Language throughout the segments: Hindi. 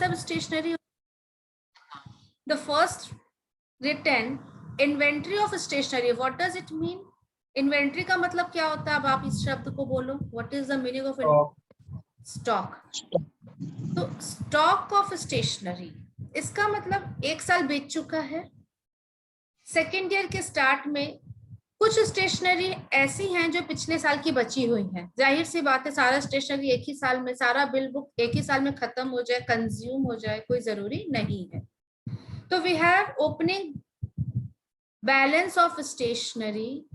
सब stationery. The first written inventory of stationery, what does it mean? Inventory का मतलब क्या होता है? अब आप इस शब्द को बोलो, what is the meaning of stock? तो स्टॉक ऑफ स्टेशनरी, इसका मतलब एक साल बीत चुका है, सेकेंड ईयर के स्टार्ट में कुछ स्टेशनरी ऐसी हैं जो पिछले साल की बची हुई हैं। जाहिर सी बात है, सारा स्टेशनरी एक ही साल में, सारा बिल बुक एक ही साल में खत्म हो जाए, कंज्यूम हो जाए, कोई जरूरी नहीं है। तो we have opening balance of stationery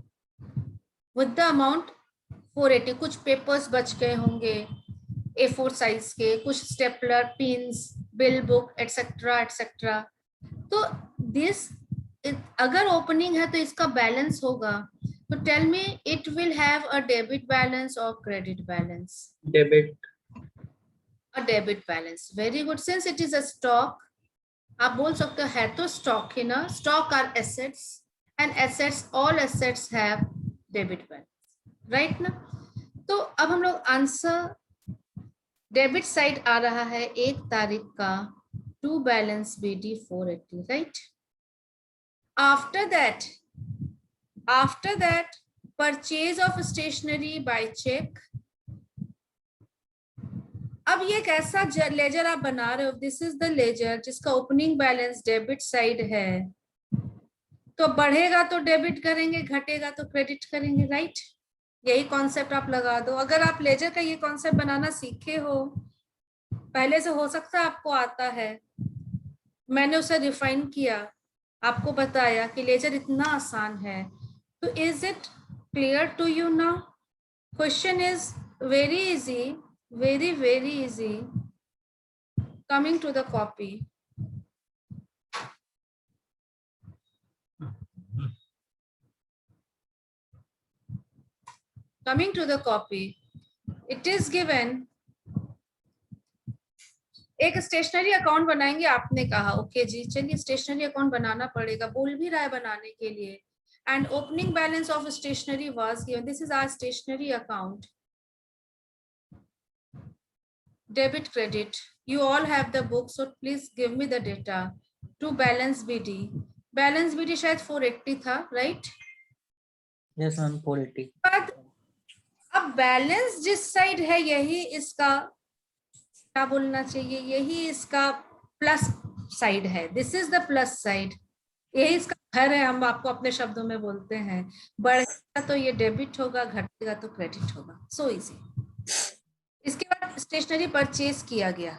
with the amount 480। कुछ पेपर्स बच गए होंगे A4 साइज के, कुछ stapler, pins, bill book etcetera etcetera. तो दिस अगर ओपनिंग है तो इसका बैलेंस होगा। तो tell me, it will have a debit balance और credit balance? Debit. A debit balance, very good. Since it is a stock, आप बोल सकते हो है तो स्टॉक ही ना। Stock are assets and assets, all assets have debit balance, right ना? तो अब हम लोग आंसर डेबिट साइड आ रहा है 1 तारीख का, to balance BD 480, right? After that, purchase of stationery by check. अब ये कैसा लेजर आप बना रहे हो? दिस इज द लेजर जिसका ओपनिंग बैलेंस डेबिट साइड है, तो बढ़ेगा तो डेबिट करेंगे, घटेगा तो क्रेडिट करेंगे, राइट? यही कॉन्सेप्ट आप लगा दो। अगर आप लेजर का ये कॉन्सेप्ट बनाना सीखे हो पहले से, हो सकता है आपको आता है, मैंने उसे रिफाइन किया, आपको बताया कि लेजर इतना आसान है। तो is it clear to you now? Question is very easy, very very easy. Coming to the copy, it is given, एक स्टेशनरी अकाउंट बनाएंगे आपने कहा, ओके जी, चलिए स्टेशनरी अकाउंट बनाना पड़ेगा, बोल भी रहा है बनाने के लिए। And opening balance of stationery was given, this is our stationery account, debit credit, you all have the book, so please give me the data to balance BD. balance BD शायद 480 था, राइट? Yes ma'am, 480। अब बैलेंस जिस साइड है यही इसका क्या बोलना चाहिए, यही इसका प्लस साइड है। This is the plus side, यही इसका घर है, हम आपको अपने शब्दों में बोलते हैं। बढ़ेगा तो ये डेबिट होगा, घटेगा तो क्रेडिट होगा, सो इजी। इसके बाद स्टेशनरी परचेज किया गया।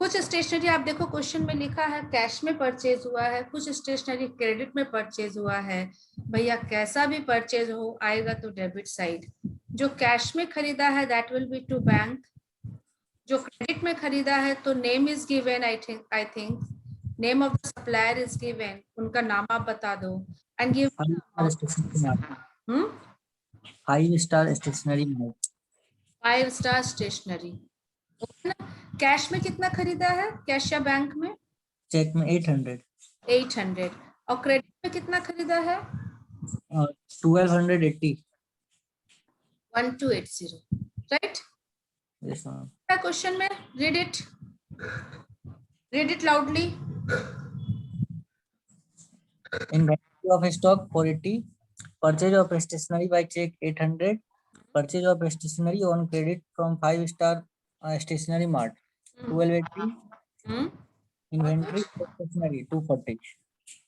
कुछ स्टेशनरी आप देखो क्वेश्चन में लिखा है कैश में परचेज हुआ है, कुछ स्टेशनरी क्रेडिट में परचेज हुआ है। भैया कैसा भी परचेज हो आएगा तो डेबिट साइड। जो कैश में खरीदा है that will be to bank, जो क्रेडिट में खरीदा है तो name is given, I think name of the supplier is given, उनका नाम आप बता दो and give 5 star stationery mart. 5 star stationery. Cash में कितना खरीदा है, कैश या बैंक में? चेक में 800। और क्रेडिट में कितना खरीदा है? 1280। 1280, राइट? Yes ma'am. क्वेश्चन में read it loudly. Inventory of stock 480, purchase of stationery by check 800, purchase of stationery on credit from 5 star stationery mart 1280, inventory of stationery 240।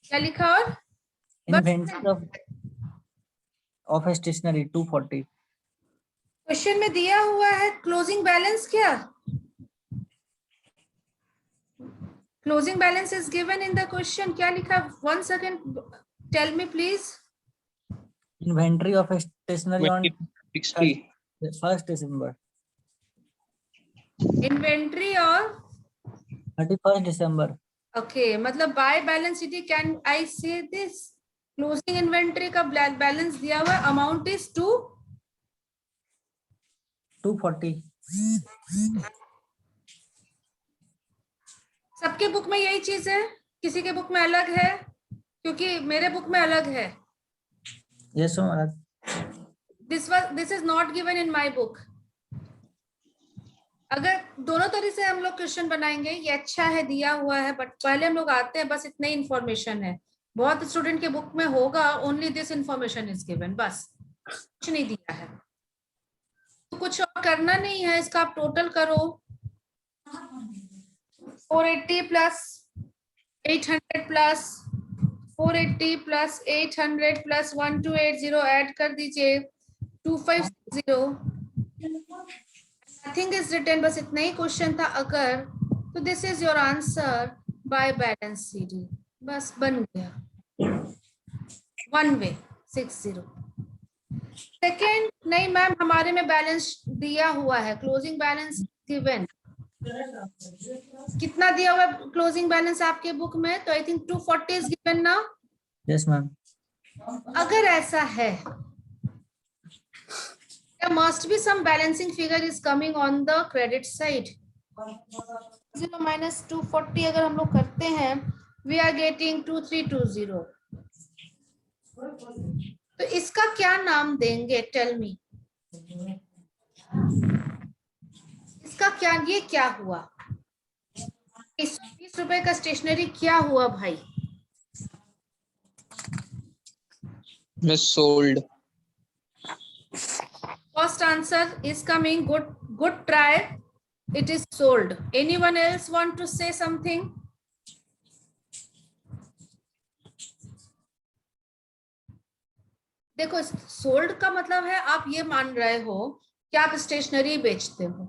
क्या लिखा? और inventory of stationery 240। क्वेश्चन में दिया हुआ है क्लोजिंग बैलेंस, क्या closing balance is given in the question, क्या लिखा? 1 second, tell me please. Inventory of stationery on 60 1st December। Inventory और 31st December। ओके, मतलब by balance sheet can I say this closing inventory का बैलेंस दिया हुआ अमाउंट इज 240। सबके बुक में यही चीज है, किसी के बुक में अलग है? क्योंकि मेरे बुक में अलग है। Yes ma'am. This is not given in my book. अगर दोनों तरह से हम लोग क्वेश्चन बनाएंगे, ये अच्छा है दिया हुआ है, बट पहले हम लोग आते हैं, बस इतना ही इंफॉर्मेशन है। बहुत स्टूडेंट के बुक में होगा only this information is given, बस कुछ नहीं दिया है, तो कुछ और करना नहीं है। इसका आप टोटल करो, 480 plus 800 plus 480 plus 800 plus 1280 add कर दीजिए 2560। नथिंग इज रिटन, बस इतना ही क्वेश्चन था अगर, तो this is your answer by balance CD, बस बन गया। One way 60। सेकेंड, नहीं मैम हमारे में बैलेंस दिया हुआ है, क्लोजिंग बैलेंस गिवन। कितना दिया हुआ है क्लोजिंग बैलेंस आपके बुक में? तो आई थिंक 240 इज गिवन ना। Yes ma'am. अगर ऐसा है, there must be some balancing figure is coming on the credit side. 0 minus 240 अगर हम लोग करते हैं, we are getting 2320। तो इसका क्या नाम देंगे? टेल मी, इसका क्या, ये क्या हुआ? 20 रुपए का स्टेशनरी क्या हुआ भाई? Miss sold. First answer is coming. Good try. It is sold. Anyone else want to say something? देखो, सोल्ड का मतलब है आप ये मान रहे हो कि आप स्टेशनरी बेचते हो।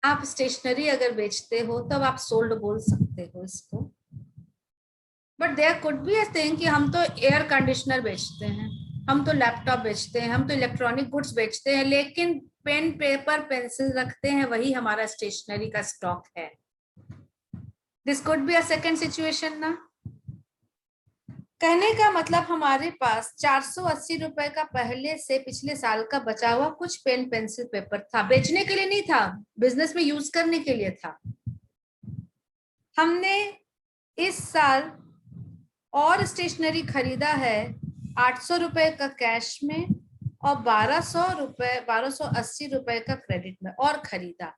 आप स्टेशनरी अगर बेचते हो तब आप सोल्ड बोल सकते हो इसको। But there could be a thing कि हम तो एयर कंडीशनर बेचते हैं, हम तो लैपटॉप बेचते हैं, हम तो इलेक्ट्रॉनिक गुड्स बेचते हैं, लेकिन पेन पेपर पेंसिल रखते हैं, वही हमारा स्टेशनरी का स्टॉक है। This could be a second situation ना। कहने का मतलब हमारे पास 480 रुपए का पहले से पिछले साल का बचा हुआ कुछ पेन पेंसिल पेपर था, बेचने के लिए नहीं था, बिजनेस में यूज करने के लिए था। हमने इस साल और स्टेशनरी खरीदा है 800 रुपए का कैश में और 1280 रुपए का क्रेडिट में और खरीदा,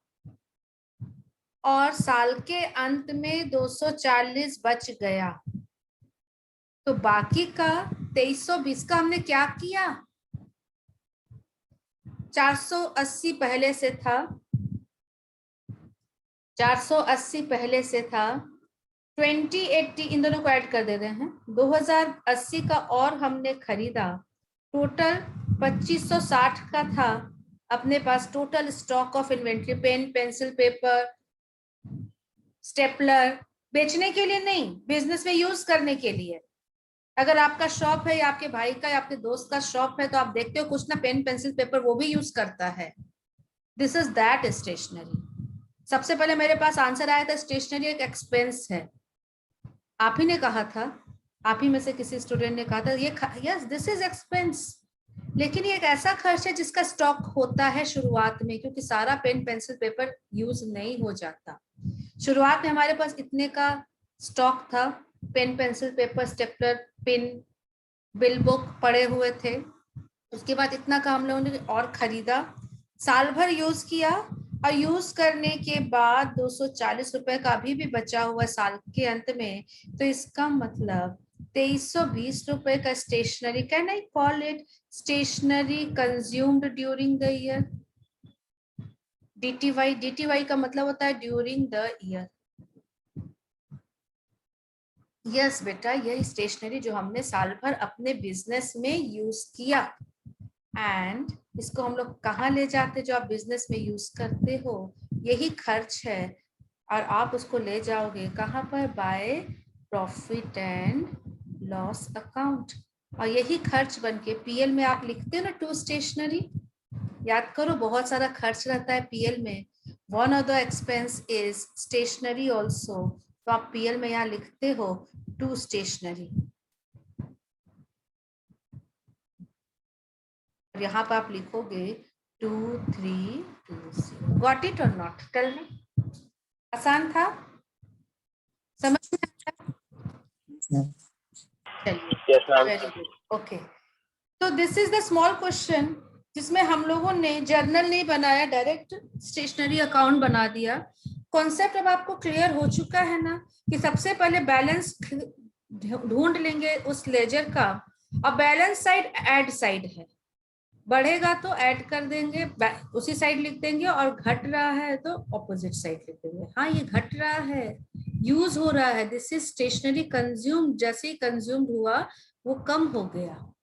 और साल के अंत में 240 बच गया। तो बाकी का 2320 का हमने क्या किया? 480 पहले से था, 480 पहले से था, 2080 इन दोनों को ऐड कर दे रहे हैं, 2080 का और हमने खरीदा, टोटल 2560 का था अपने पास total stock of inventory. Pen pencil paper stapler बेचने के लिए नहीं, बिजनेस में यूज करने के लिए। अगर आपका शॉप है या आपके भाई का या आपके दोस्त का शॉप है तो आप देखते हो कुछ ना पेन पेंसिल पेपर वो भी यूज करता है। This is that stationery. सबसे पहले मेरे पास आंसर आया था स्टेशनरी एक एक्सपेंस है, आप ही ने कहा था, आप ही में से किसी स्टूडेंट ने कहा था ये यस दिस इज एक्सपेंस, लेकिन ये एक ऐसा खर्च है जिसका स्टॉक होता है शुरुआत में, क्योंकि सारा पेन पेंसिल पेपर यूज नहीं हो जाता। शुरुआत में हमारे पास इतने का स्टॉक था, pen pencil paper stapler pin bill book पड़े हुए थे। उसके बाद इतना का हम लोगों ने और खरीदा, साल भर यूज किया, और यूज करने के बाद 240 रुपए का अभी भी बचा हुआ साल के अंत में। तो इसका मतलब 2320 रुपए का stationery, can I call it stationery consumed during the year. DTY का मतलब होता है ड्यूरिंग द ईयर। यस बेटा, यही स्टेशनरी जो हमने साल भर अपने बिजनेस में यूज किया, एंड इसको हम लोग कहाँ ले जाते, जो आप बिजनेस में यूज करते हो, यही खर्च है, और आप उसको ले जाओगे कहाँ पर? By profit and loss account, और यही खर्च बन के पीएल में आप लिखते हो ना, टू स्टेशनरी। याद करो, बहुत सारा खर्च रहता है पीएल में, one of the expense is stationary also. तो आप पीएल में यहाँ लिखते हो टू स्टेशनरी, यहाँ पर आप लिखोगे 2320। गॉट इट और नॉट? Tell me. आसान था, समझ में आया? चलिए, वेरी गुड, ओके। तो this is the small question जिसमें हम लोगों ने जर्नल नहीं बनाया, डायरेक्ट स्टेशनरी अकाउंट बना दिया। कॉन्सेप्ट अब आपको क्लियर हो चुका है ना, कि सबसे पहले बैलेंस ढूंढ लेंगे उस लेजर का, और बैलेंस साइड ऐड साइड है, बढ़ेगा तो ऐड कर देंगे, उसी साइड लिख देंगे, और घट रहा है तो ऑपोजिट साइड लिख देंगे। हाँ, ये घट रहा है, यूज हो रहा है, दिस इज स्टेशनरी कंज्यूम, जैसे ही कंज्यूम्ड हुआ वो कम हो गया।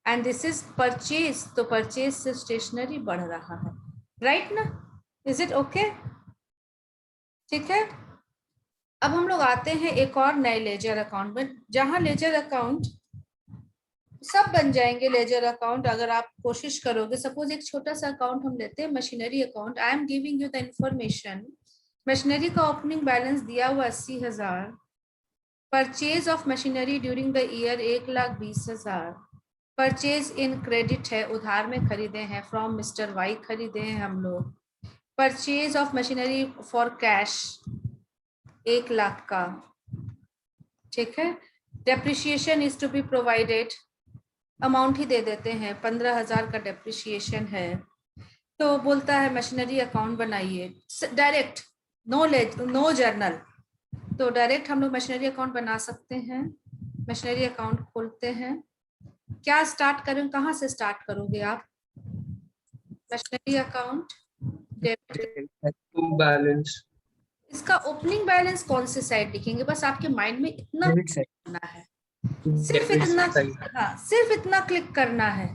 एंड दिस इज परचेज, तो परचेज से स्टेशनरी बढ़ रहा है, राइट ना? Is it okay? ठीक है। अब हम लोग आते हैं एक और नए लेजर अकाउंट में, जहां लेजर अकाउंट सब बन जाएंगे लेजर अकाउंट अगर आप कोशिश करोगे। सपोज एक छोटा सा अकाउंट हम लेते हैं, machinery account. I am giving you the information, machinery का ओपनिंग बैलेंस दिया हुआ 80,000, purchase of machinery during the year 1,20,000, purchase in credit है, उधार में खरीदे हैं, फ्रॉम मिस्टर वाई खरीदे हैं हम लोग। Purchase of machinery for cash 1,00,000 का, ठीक है। Depreciation is to be provided, amount ही दे देते हैं, 15,000 का डेप्रिसिएशन है। तो बोलता है मशीनरी अकाउंट बनाइए, डायरेक्ट, नो जर्नल। तो डायरेक्ट हम लोग मशीनरी अकाउंट बना सकते हैं। मशीनरी अकाउंट खोलते हैं, क्या स्टार्ट करें, कहाँ से स्टार्ट करोगे आप? Machinery account, debit. To balance. इसका ओपनिंग बैलेंस कौन से साइड लिखेंगे? बस आपके माइंड में इतना डेबिट साइड। करना है, सिर्फ इतना, हाँ सिर्फ इतना क्लिक करना है।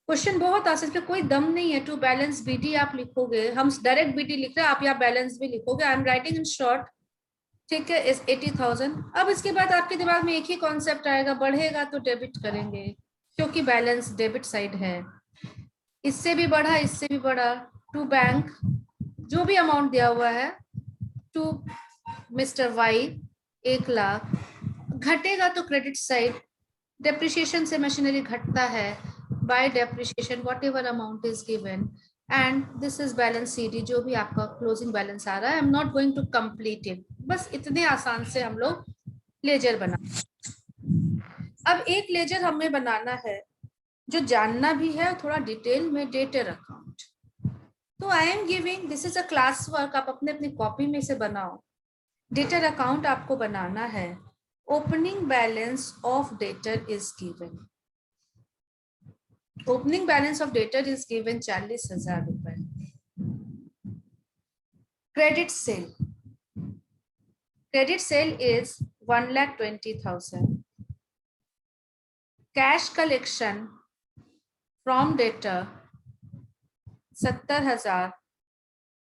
क्वेश्चन बहुत आसान है, कोई दम नहीं है। टू बैलेंस बीडी आप लिखोगे, हम डायरेक्ट बीडी लिख रहे हैं, आप यहाँ बैलेंस भी लिखोगे। I am writing in short, ठीक है, इस 80,000। अब इसके बाद आपके दिमाग में एक ही कॉन्सेप्ट आएगा, बढ़ेगा तो डेबिट करेंगे, क्योंकि बैलेंस डेबिट साइड है। इससे भी बढ़ा, इससे भी बढ़ा, टू बैंक, जो भी अमाउंट दिया हुआ है, टू मिस्टर वाई 1,00,000, घटेगा तो क्रेडिट साइड, डेप्रिसिएशन से मशीनरी घटता है, by depreciation whatever amount is given, and this is balance CD, जो भी आपका क्लोजिंग बैलेंस आ रहा है। I am not going to complete it, बस इतने आसान से हम लोग लेजर बना। अब एक लेजर हमें बनाना है जो जानना भी है थोड़ा डिटेल में, डेटर अकाउंट। तो I am giving, this is a class work, आप अपने अपनी कॉपी में से बनाओ। डेटर अकाउंट आपको बनाना है, opening balance of debtor is given, opening balance of debtor is given 40,000 रुपए। Credit sale, credit sale is 1,20,000। Cash collection from debtor 70,000,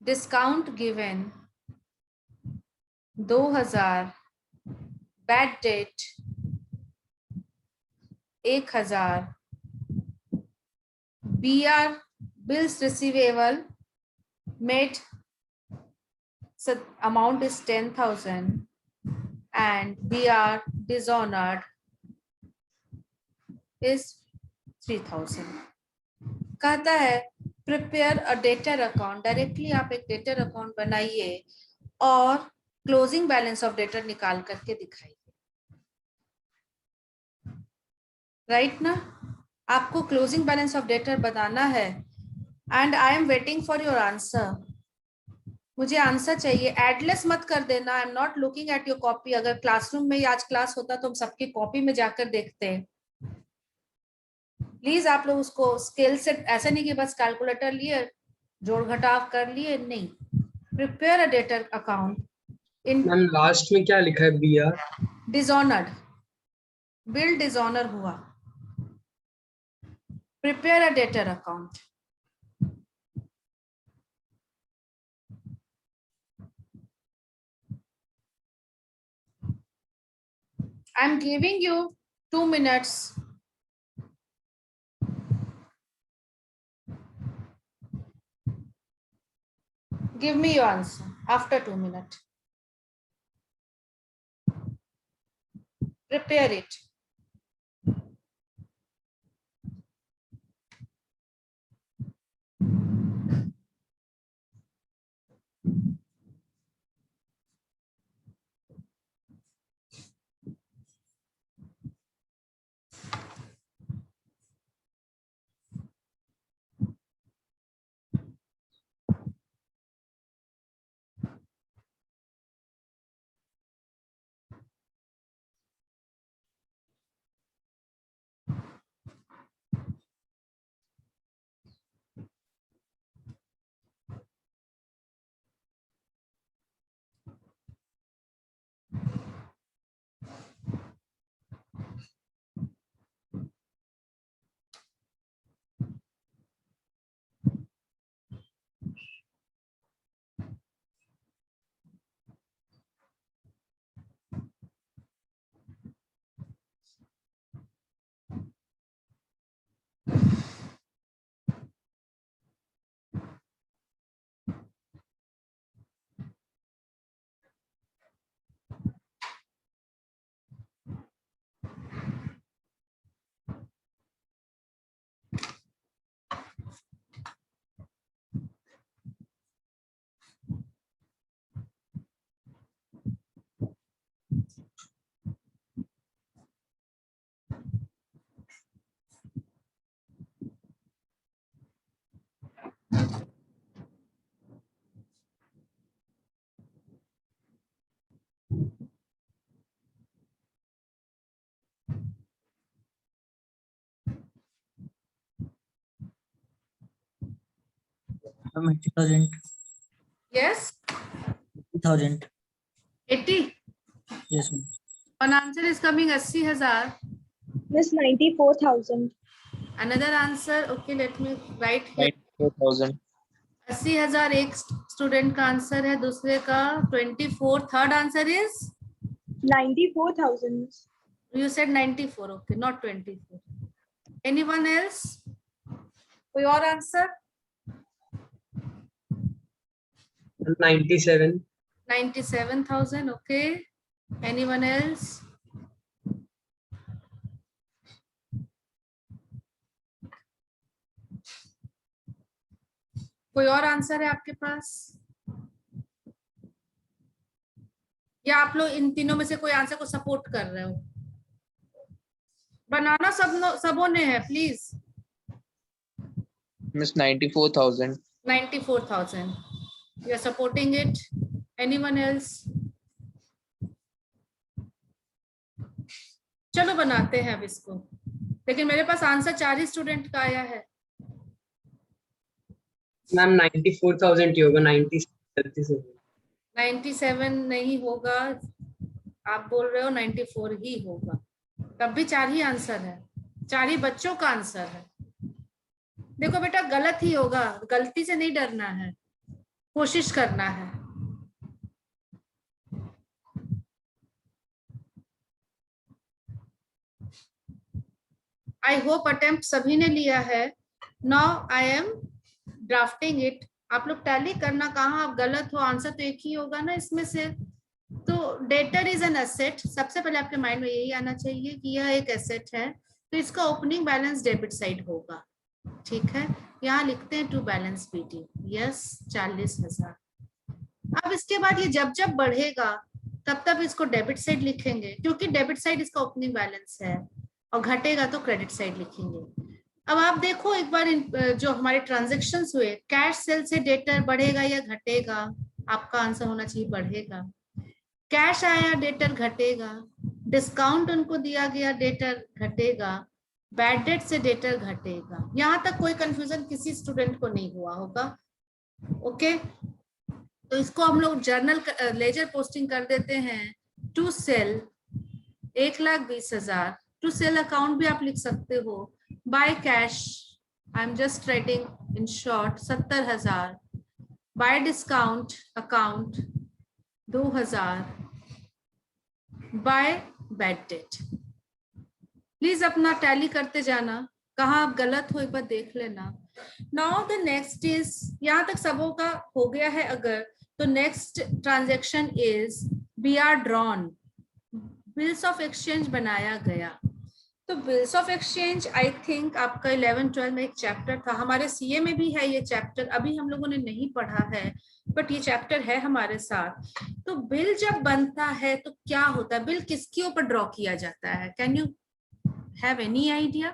discount given 2,000, bad debt 1,000, BR bills receivable made, so amount is 10,000, and BR dishonored is 3,000। कहता है prepare a debtor account, directly आप एक डेटर अकाउंट बनाइए और क्लोजिंग बैलेंस ऑफ डेटर निकाल करके दिखाइए, राइट ना? आपको क्लोजिंग बैलेंस ऑफ डेटर बताना है, and I am waiting for your answer. मुझे आंसर चाहिए, एडलेस मत कर देना। आई am not looking at your copy. अगर क्लासरूम में आज क्लास होता तो हम सबकी कॉपी में जाकर देखते हैं। प्लीज आप लोग उसको स्केल से, ऐसा नहीं कि बस कैलकुलेटर लिए जोड़ घटाव कर लिए, नहीं। Prepare a debtor account in, ma'am last में क्या लिखा है? BR डिसऑनर्ड, बिल डिसऑनर हुआ। Prepare a debtor account, I am giving you 2 minutes. Give me your answer after 2 minutes. Prepare it. Ma'am 80,000. Yes, 80,000. 80. Yes, ma'am. One answer is coming 80,000. Miss 94,000. Another answer. Okay, let me write here. 94,000. 80,000 एक स्टूडेंट का आंसर है, दूसरे का 24. Third answer is 94,000. you said 94. Okay, not 24. Anyone else? कोई और आंसर? 97. 97,000. Okay. Anyone else? कोई और आंसर है आपके पास, या आप लोग इन तीनों में से कोई आंसर को सपोर्ट कर रहे हो? बनाना सबों ने है, please. Miss 94,000. 94,000. You are supporting it. Anyone else? चलो बनाते हैं अब इसको, लेकिन मेरे पास आंसर 4 ही स्टूडेंट का आया है. मैम 94,000 ही होगा. 97. 97 नहीं होगा, आप बोल रहे हो 94 ही होगा. तब भी 4 ही आंसर है, 4 ही बच्चों का आंसर है. देखो बेटा, गलत ही होगा, गलती से नहीं डरना है, कोशिश करना है. आई होप अटेम्प्ट सभी ने लिया है. Now I am drafting it. आप लोग टैली करना, कहाँ आप गलत हो, आंसर तो एक ही होगा ना इसमें से. तो डेटर इज एन एसेट. सबसे पहले आपके माइंड में यही आना चाहिए कि यह एक एसेट है, तो इसका ओपनिंग बैलेंस डेबिट साइड होगा. ठीक है, यहाँ लिखते हैं टू बैलेंस बीटी. यस, 40,000. अब इसके बाद ये जब जब बढ़ेगा तब तब इसको डेबिट साइड लिखेंगे, क्योंकि डेबिट साइड इसका ओपनिंग बैलेंस है, और घटेगा तो क्रेडिट साइड लिखेंगे. अब आप देखो एक बार जो हमारे ट्रांजेक्शन्स हुए, कैश सेल से डेटर बढ़ेगा या घटेगा? आपका आंसर होना चाहिए बढ़ेगा. कैश आया, डेटर घटेगा. डिस्काउंट उनको दिया गया, डेटर घटेगा. बैड डेट से डेटर घटेगा. यहाँ तक कोई कंफ्यूजन किसी स्टूडेंट को नहीं हुआ होगा. ओके, तो इसको हम लोग जर्नल लेजर पोस्टिंग कर देते हैं. To sale 1,20,000. To sale account भी आप लिख सकते हो. By cash, I am just writing in short, 70,000. By discount account 2,000. By bad debt. Please अपना टैली करते जाना, कहाँ आप गलत हो एक बार देख लेना. नाउ द नेक्स्ट इज, यहाँ तक सबों का हो गया है अगर, तो next transaction is B R drawn. Bills of exchange बनाया गया. तो bills of exchange I think आपका 11-12 में एक चैप्टर था, हमारे सीए में भी है ये चैप्टर. अभी हम लोगों ने नहीं पढ़ा है, बट ये चैप्टर है हमारे साथ. तो बिल जब बनता है तो क्या होता है? बिल किसके ऊपर ड्रॉ किया जाता है? Can you have any idea?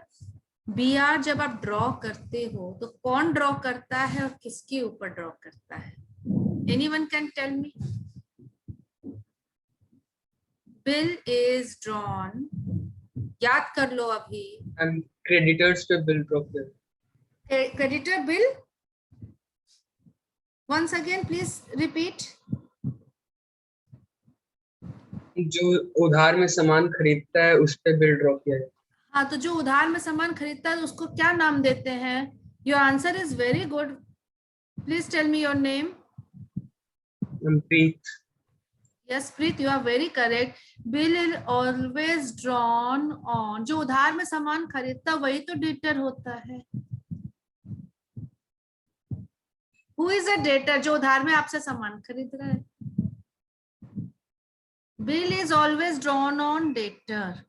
B R जब आप ड्रॉ करते हो तो कौन ड्रॉ करता है और किसके ऊपर ड्रॉ करता है? Anyone can tell me? Bill is drawn, याद कर लो अभी. क्रेडिटर्स पे बिल ड्रॉप कर. Creditor bill, once again please repeat. जो उधार में सामान खरीदता है उस पे बिल ड्रॉप किया जाता हाँ, तो जो उधार में सामान खरीदता है उसको क्या नाम देते हैं? Your answer is very good. Please tell me your name. है. Preet. Yes Preet, you are very correct. Bill is always drawn on. जो उधार में सामान खरीदता वही तो डेटर होता है. Who is a debtor? जो उधार में आपसे सामान खरीद रहा है. Bill is always drawn on debtor.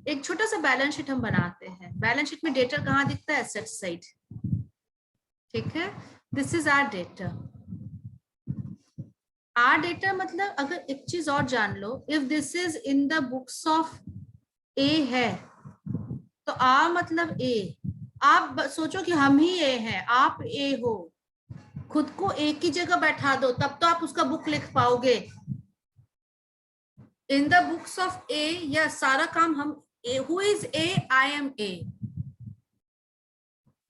एक छोटा सा बैलेंस शीट हम बनाते हैं. बैलेंस शीट में डेटर कहाँ दिखता है? Asset side. ठीक है, this is our debtor. Our debtor मतलब, अगर एक चीज और जान लो, if this is in the books of A है तो आ मतलब ए. आप सोचो कि हम ही ए हैं, आप ए हो, खुद को ए की जगह बैठा दो, तब तो आप उसका बुक लिख पाओगे. In the books of A, या सारा काम हम A. Who is A? I am A.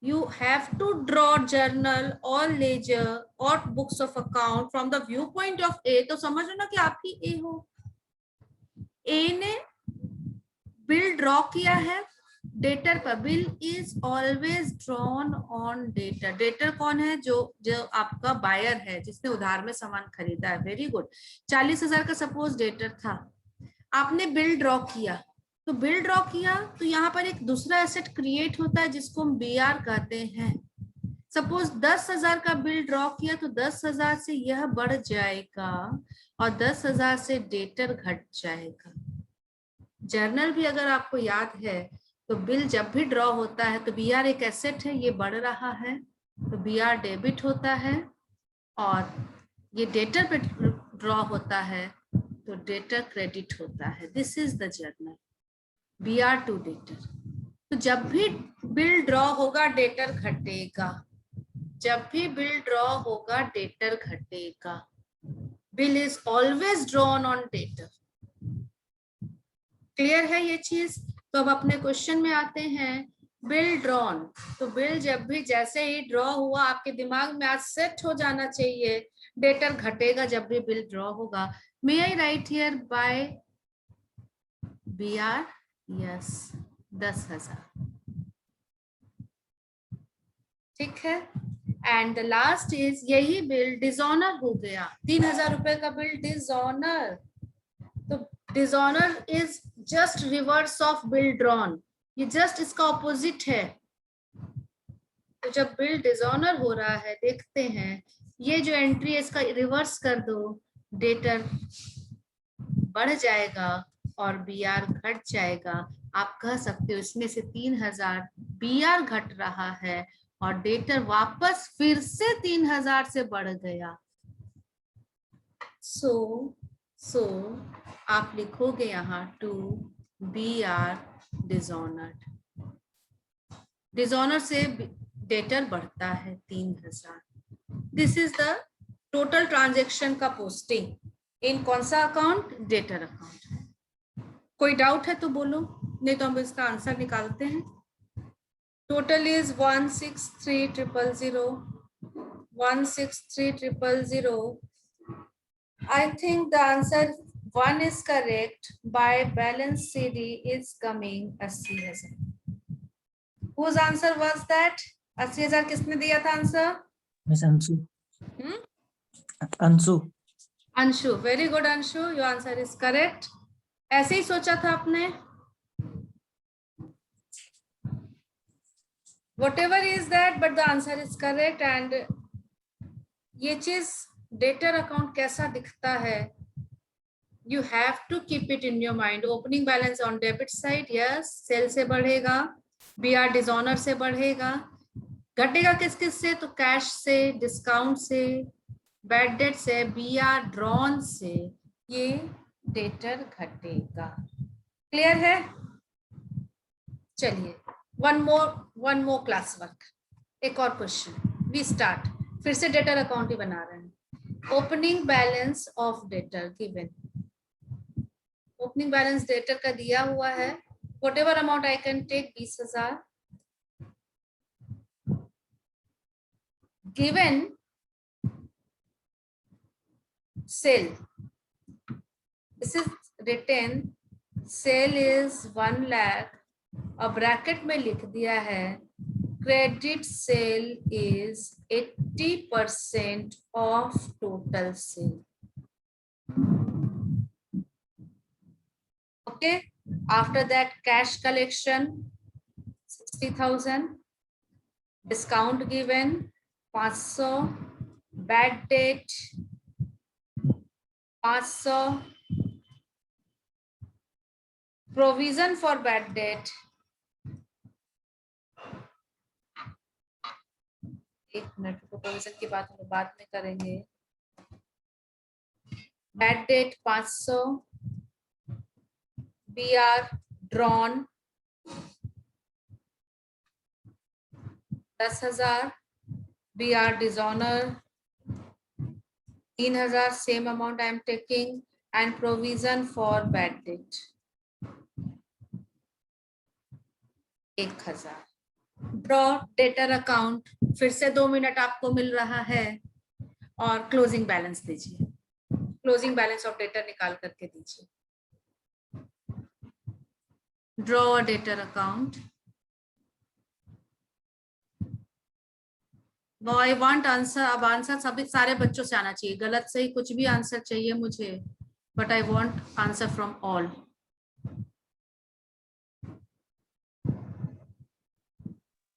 you have to draw journal or ledger or books of account from the viewpoint of A. तो समझ लो ना कि आपकी A हो, A ने बिल ड्रॉ किया है डेटर पर. Bill is always drawn on debtor. Debtor कौन है? जो आपका बायर है, जिसने उधार में सामान खरीदा है. Very good. 40,000 का सपोज डेटर था, आपने बिल ड्रॉ किया. तो बिल ड्रॉ किया तो यहाँ पर एक दूसरा एसेट क्रिएट होता है जिसको हम BR कहते हैं. सपोज 10,000 का बिल ड्रॉ किया तो 10,000 से यह बढ़ जाएगा और 10,000 से डेटर घट जाएगा. जर्नल भी अगर आपको याद है तो बिल जब भी ड्रॉ होता है तो BR एक एसेट है, ये बढ़ रहा है तो BR डेबिट होता है, और ये डेटर पे ड्रॉ होता है तो डेटर क्रेडिट होता है. This is the journal. BR to debtor. तो जब भी बिल ड्रॉ होगा डेटर घटेगा. जब भी बिल ड्रॉ होगा डेटर घटेगा. Bill is always drawn on debtor. Clear है ये चीज? तो अब अपने क्वेश्चन में आते हैं. बिल ड्रॉन, तो बिल जब भी जैसे ही ड्रॉ हुआ आपके दिमाग में आज सेट हो जाना चाहिए डेटर घटेगा जब भी बिल ड्रॉ होगा. May I write here by BR? Yes, 10,000. ठीक है. एंड द लास्ट इज यही बिल डिसऑनर हो गया. 3,000 रुपए का बिल डिसऑनर. तो dishonour is just reverse of bill drawn. ये जस्ट इसका ऑपोजिट है. तो जब बिल डिसऑनर हो रहा है, देखते हैं ये जो एंट्री है इसका रिवर्स कर दो, डेटर बढ़ जाएगा और BR घट जाएगा. आप कह सकते हो इसमें से 3,000 BR घट रहा है और डेटर वापस फिर से 3,000 से बढ़ गया. सो आप लिखोगे यहाँ टू BR डिसऑनर्ड. डिसऑनर से डेटर बढ़ता है 3,000. This is the total transaction का पोस्टिंग इन कौन सा अकाउंट? Debtor account. कोई डाउट है तो बोलो, नहीं तो हम इसका आंसर निकालते हैं. Total is 163,000. 163,000. I think the answer 1 is correct. By balance CD is coming 80,000. Whose answer was that? 80,000 किसने दिया था answer? Miss Anshu. Anshu. Anshu. Very good Anshu, your answer is correct. ऐसे ही सोचा था आपने. Whatever is that, but the answer is correct. And ये चीज डेटर अकाउंट कैसा दिखता है, you have to keep it in your mind. Opening balance on debit side, yes, sale से बढ़ेगा, BR डिसऑनर से बढ़ेगा. घटेगा किस किस से? तो कैश से, डिस्काउंट से, बैड डेट से, BR ड्रॉन से ये डेटर घटेगा. क्लियर है? चलिए वन मोर क्लास वर्क. एक और क्वेश्चन. We start. फिर से डेटर अकाउंट ही बना रहे हैं. Opening balance of debtor given. Opening balance debtor का दिया हुआ है. Whatever amount I can take, 20,000. Given sale. This is written. Sale is 1 lakh. अब ब्रैकेट में लिख दिया है credit sale is 80% of total sale. Okay. After that cash collection 60,000. Discount given 500. Bad debt 500. Provision for bad debt, एक मिनट को, प्रोविजन की बात हम बाद में करेंगे. Bad debt 500. BR drawn 10,000. BR dishonour 3,000. Same amount I am taking. And provision for bad date 1,000. Draw debtor account, फिर से 2 मिनट आपको मिल रहा है, और क्लोजिंग बैलेंस दीजिए, क्लोजिंग बैलेंस ऑफ डेटर निकाल करके दीजिए। Draw debtor account. I want answer. अब आंसर सभी सारे बच्चों से आना चाहिए, गलत सही कुछ भी आंसर चाहिए मुझे, but I want answer from all.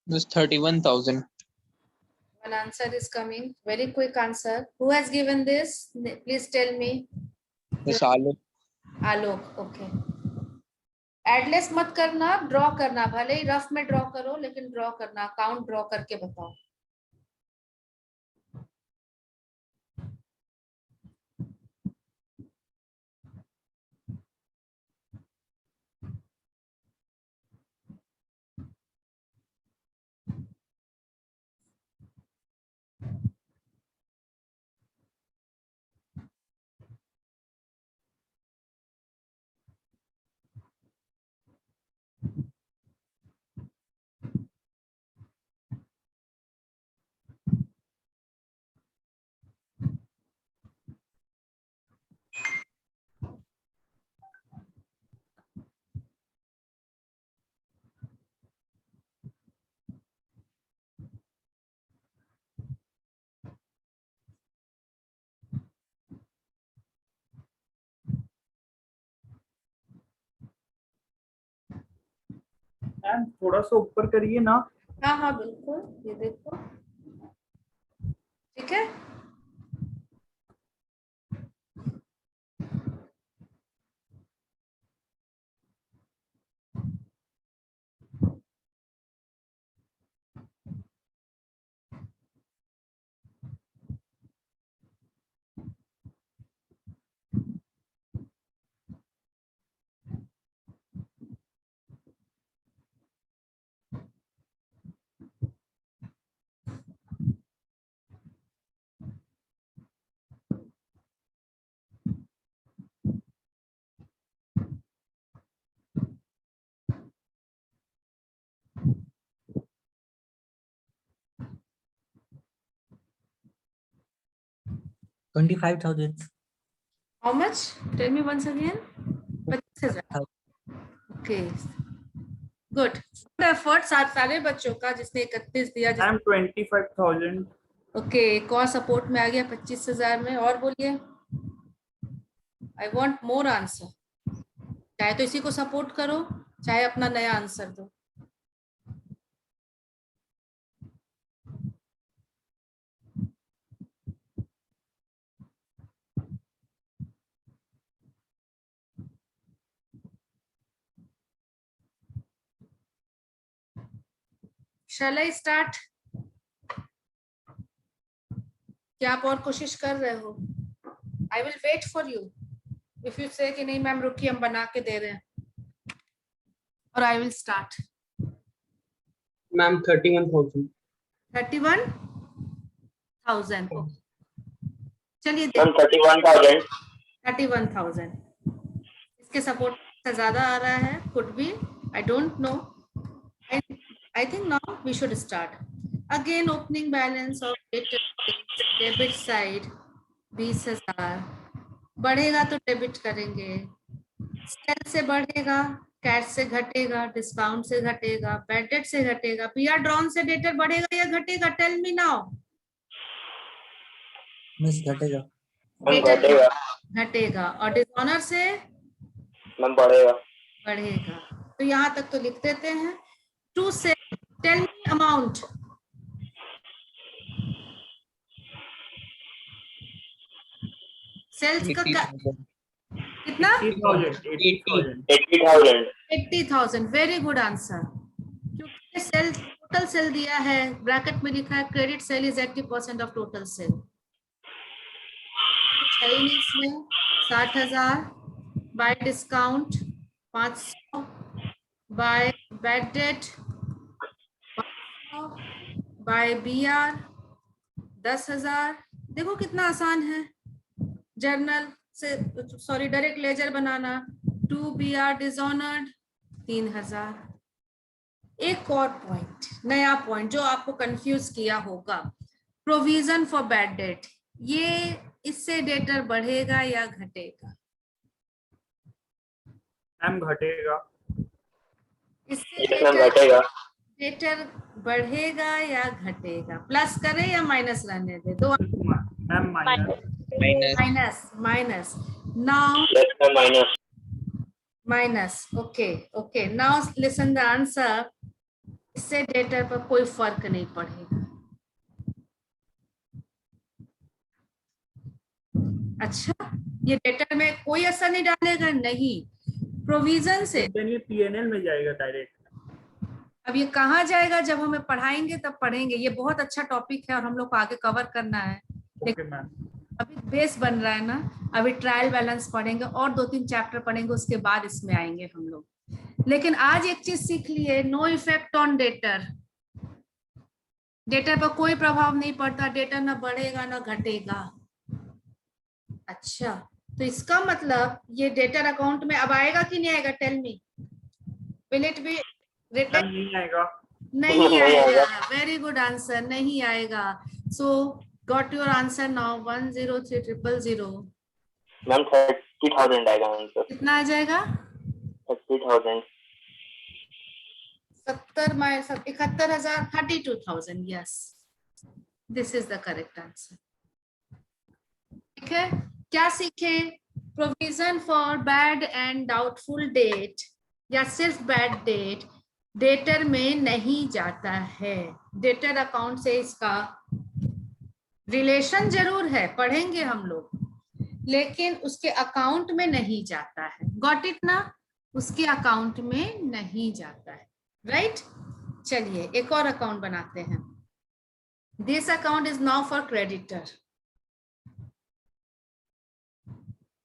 This 31,000. One answer is coming. Very quick answer. Who has given this? Please tell me. This Alok. Alok. Okay. एडलेस मत करना, ड्रॉ करना, भले ही रफ में ड्रॉ करो लेकिन ड्रॉ करना, अकाउंट ड्रॉ करके बताओ। मैम थोड़ा सा ऊपर करिए ना। हाँ हाँ बिल्कुल, ये देखो, ठीक है। $25,000. How much? Tell me once again. 25,000। Okay, good effort सारे बच्चों का जिसने 31 दिया। मैम 25,000। ओके, एक और सपोर्ट में आ गया 25,000 में। और बोलिए, आई वांट मोर आंसर। चाहे तो इसी को सपोर्ट करो, चाहे अपना नया आंसर दो। Shall I start? क्या आप और कोशिश कर रहे हो? I will wait for you. If you say कि नहीं मैम रुकिए हम बना के दे रहे हैं, और I will start. मैम 31,000। 31,000। चलिए मैम 31,000। 31,000। इसके सपोर्ट से ज्यादा आ रहा है, could be, I don't know. I think now we should start. Again, opening balance of debit side 20,000। बढ़ेगा तो डेबिट करेंगे, सेल से बढ़ेगा, कैश से घटेगा, डिस्काउंट से घटेगा, बैड डेट से घटेगा, पीआर ड्रॉन से डेटर बढ़ेगा या घटेगा? Tell me now. मिस घटेगा। घटेगा। घटेगा। और डिसऑनर से मैम बढ़ेगा। बढ़ेगा। तो यहाँ तक तो लिख देते हैं। टू से टेल मी अमाउंट। सेल्स का कितना? 80,000। 80,000। Very good answer. क्योंकि सेल टोटल सेल दिया है, ब्रैकेट में लिखा है credit sale is 80% of total sale. कुछ है ही नहीं इसमें। 60,000 by discount 500 by bad debt 500 by BR 10,000। देखो कितना आसान है। जर्नल से सॉरी डायरेक्ट लेजर बनाना 2 बीआर डिसऑनर्ड 3,000। एक और पॉइंट, नया पॉइंट जो आपको कंफ्यूज किया होगा, प्रोविजन फॉर बैड डेट, ये इससे डेटर बढ़ेगा या घटेगा? मैम घटेगा। इससे यस मैम घटेगा। डेटर बढ़ेगा या घटेगा? प्लस करे या माइनस रहने दे? दो, ma'am minus. Minus. Minus, minus. Now yes ma'am minus. minus, okay, okay, now listen the answer. इससे डेटा पर कोई फर्क नहीं पड़ेगा। अच्छा, ये डेटा में कोई असर नहीं डालेगा? नहीं, प्रोविजन से। देन ये पीएनएल में जाएगा डायरेक्ट। अब ये कहाँ जाएगा? जब हमें पढ़ाएंगे तब पढ़ेंगे। ये बहुत अच्छा टॉपिक है और हम लोग को आगे कवर करना है। Okay ma'am. अभी बेस बन रहा है ना, अभी ट्रायल बैलेंस पढ़ेंगे और 2-3 चैप्टर पढ़ेंगे, उसके बाद इसमें आएंगे हम लोग। लेकिन आज एक चीज सीख लिए, no effect on debtor. Debtor पर कोई प्रभाव नहीं पड़ता, डेटर ना बढ़ेगा ना घटेगा। अच्छा, तो इसका मतलब ये डेटर अकाउंट में अब आएगा कि नहीं आएगा? Tell me, will it be written? Ma'am नहीं आएगा। नहीं नहीं आएगा। आएगा। वेरी गुड आंसर, नहीं आएगा। सो got your answer now, 103,000। Ma'am 30,000 आएगा आंसर। कितना आ जाएगा? 30,000। 71,000, 32,000। Yes, this is the correct answer. ठीक है, क्या सीखे? Provision for bad and doubtful debt या सिर्फ बैड डेट डेटर में नहीं जाता है। डेटर अकाउंट से इसका रिलेशन जरूर है, पढ़ेंगे हम लोग, लेकिन उसके अकाउंट में नहीं जाता है। गॉट इट ना? उसके अकाउंट में नहीं जाता है, राइट? चलिए एक और अकाउंट बनाते हैं। This account is now for creditor.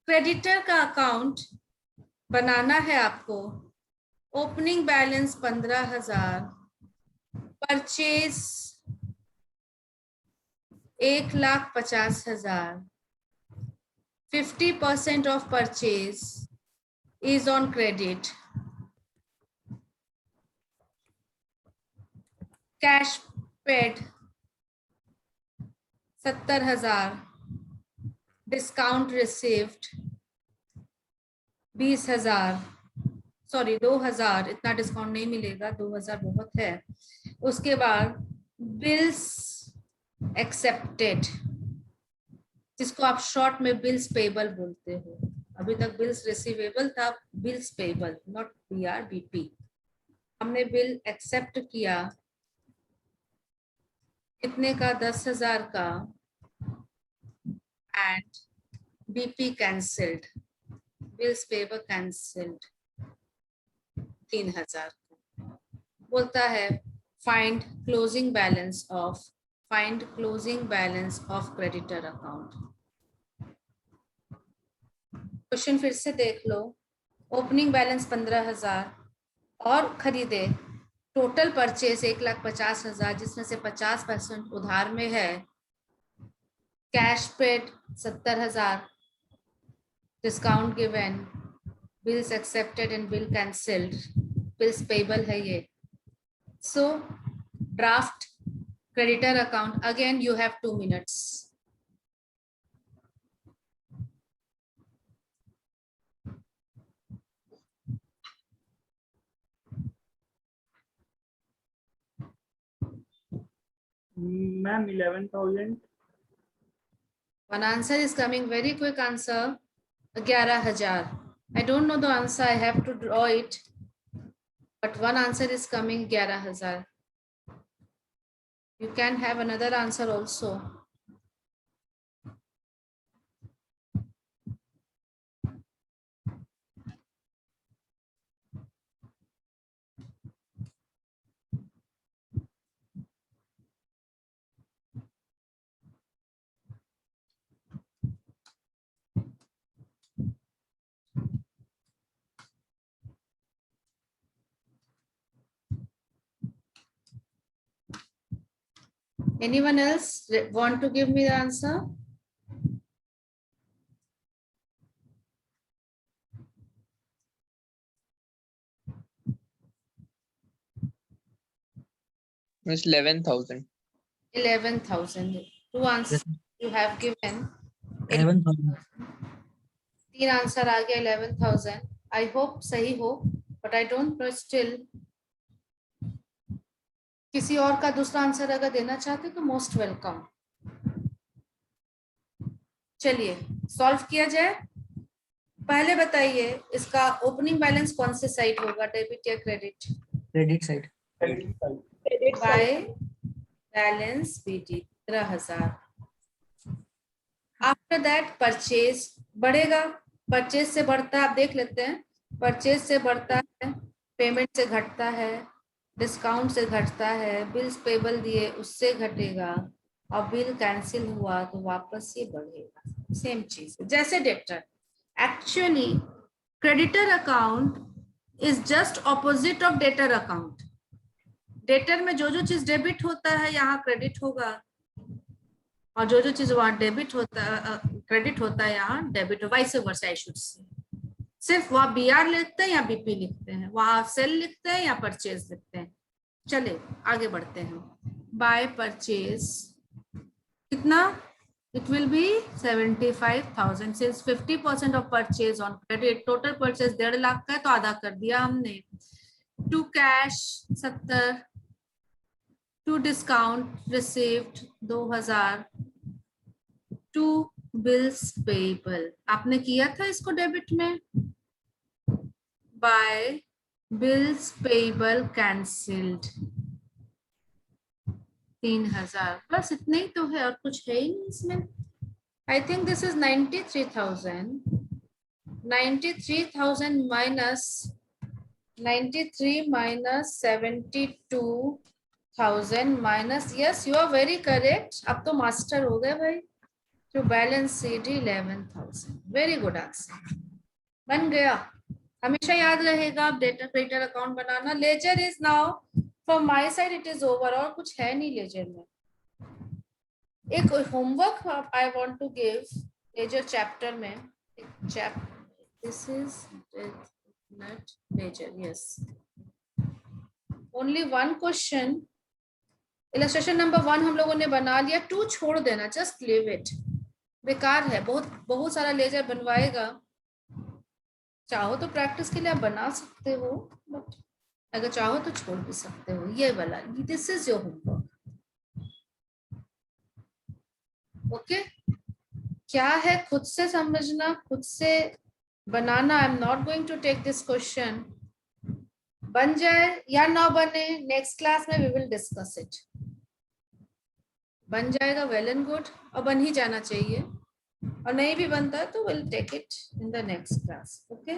Creditor का अकाउंट बनाना है आपको। Opening balance 15,000, purchase 1,50,000, 50% of purchase is on credit. Cash paid 70,000, discount received 20,000, sorry 2,000, इतना डिस्काउंट नहीं मिलेगा, 2,000 बहुत है। उसके बाद बिल्स एक्सेप्टेड, जिसको आप शॉर्ट में बिल्स पेबल बोलते हो। अभी तक बिल्स रिसीवेबल था, बिल्स पेबल, नॉट BRBP। हमने बिल एक्सेप्ट किया कितने का? 10,000 का, and BP cancelled, bills payable cancelled 3,000 का। बोलता है find closing balance of creditor account. Question फिर से देख लो। ओपनिंग बैलेंस 15,000 और खरीदे, टोटल परचेज 1,50,000, जिसमें से 50% उधार में है। Cash paid 70,000, discount given, bills accepted and bill cancelled, bills payable है ये। So draft creditor account, again you have 2 minutes. Ma'am 11,000। One answer is coming, very quick answer, 11,000. I don't know the answer, I have to draw it, but one answer is coming, 11,000. You can have another answer also. Anyone else want to give me the answer? Miss 11,000. 11,000. Two answers you have given. 11,000. 3 answer आ गया 11,000. I hope सही हो, but I don't know still. किसी और का दूसरा आंसर अगर देना चाहते तो मोस्ट वेलकम. चलिए सॉल्व किया जाए. पहले बताइए इसका ओपनिंग बैलेंस कौन से साइड होगा, डेबिट या credit? Credit side. Credit by side. Balance BT 15,000. After that purchase बढ़ेगा. परचेज से बढ़ता है, आप देख लेते हैं. परचेज से बढ़ता है, पेमेंट से घटता है, डिस्काउंट से घटता है, बिल्स पेबल दिए उससे घटेगा, और बिल कैंसिल हुआ तो वापस ये बढ़ेगा. सेम चीज जैसे debtor. Actually creditor account is just opposite of debtor account. Debtor में जो चीज डेबिट होता है यहाँ क्रेडिट होगा, और जो चीज वहां डेबिट होता है क्रेडिट होता है यहाँ debit. Vice versa I should say. सिर्फ वहां बीआर लिखते हैं या बीपी लिखते हैं, वहां सेल लिखते हैं या परचेज लिखते हैं. चले आगे बढ़ते हैं. बाय परचेज कितना? It will be 75,000. Since 50% of purchase on credit, total purchase 1.5 lakh का है तो आधा कर दिया हमने. To cash 70, to discount received 2,000, to bills payable. आपने किया था इसको डेबिट में. By bills payable cancelled 3,000. बस इतने ही तो है और कुछ है ही नहीं इसमें. I think this is 93,000. 93,000 minus 93 minus 72,000 minus. Yes you are very correct. अब तो मास्टर हो गए भाई. To balance CD 11,000. Very good answer. बन गया. हमेशा याद रहेगा डेटा क्रेडिटर अकाउंट बनाना. Ledger is now from my side it is over. और कुछ है नहीं लेजर में. एक homework I want to give ledger chapter में. This is not laser. Yes only one question. Illustration number 1 हम लोगों ने बना लिया. 2 छोड़ देना, जस्ट लीव इट. बेकार है. बहुत सारा लेजर बनवाएगा. चाहो तो प्रैक्टिस के लिए आप बना सकते हो, बट अगर चाहो तो छोड़ भी सकते हो. ये वाला this is your homework. Okay. क्या है खुद से समझना, खुद से बनाना. I am not going to take this question. बन जाए या ना बने, नेक्स्ट क्लास में वी विल डिस्कस इट. बन जाएगा वेल एंड गुड, और बन ही जाना चाहिए. और नहीं भी बनता है तो will take it in the next class. Okay.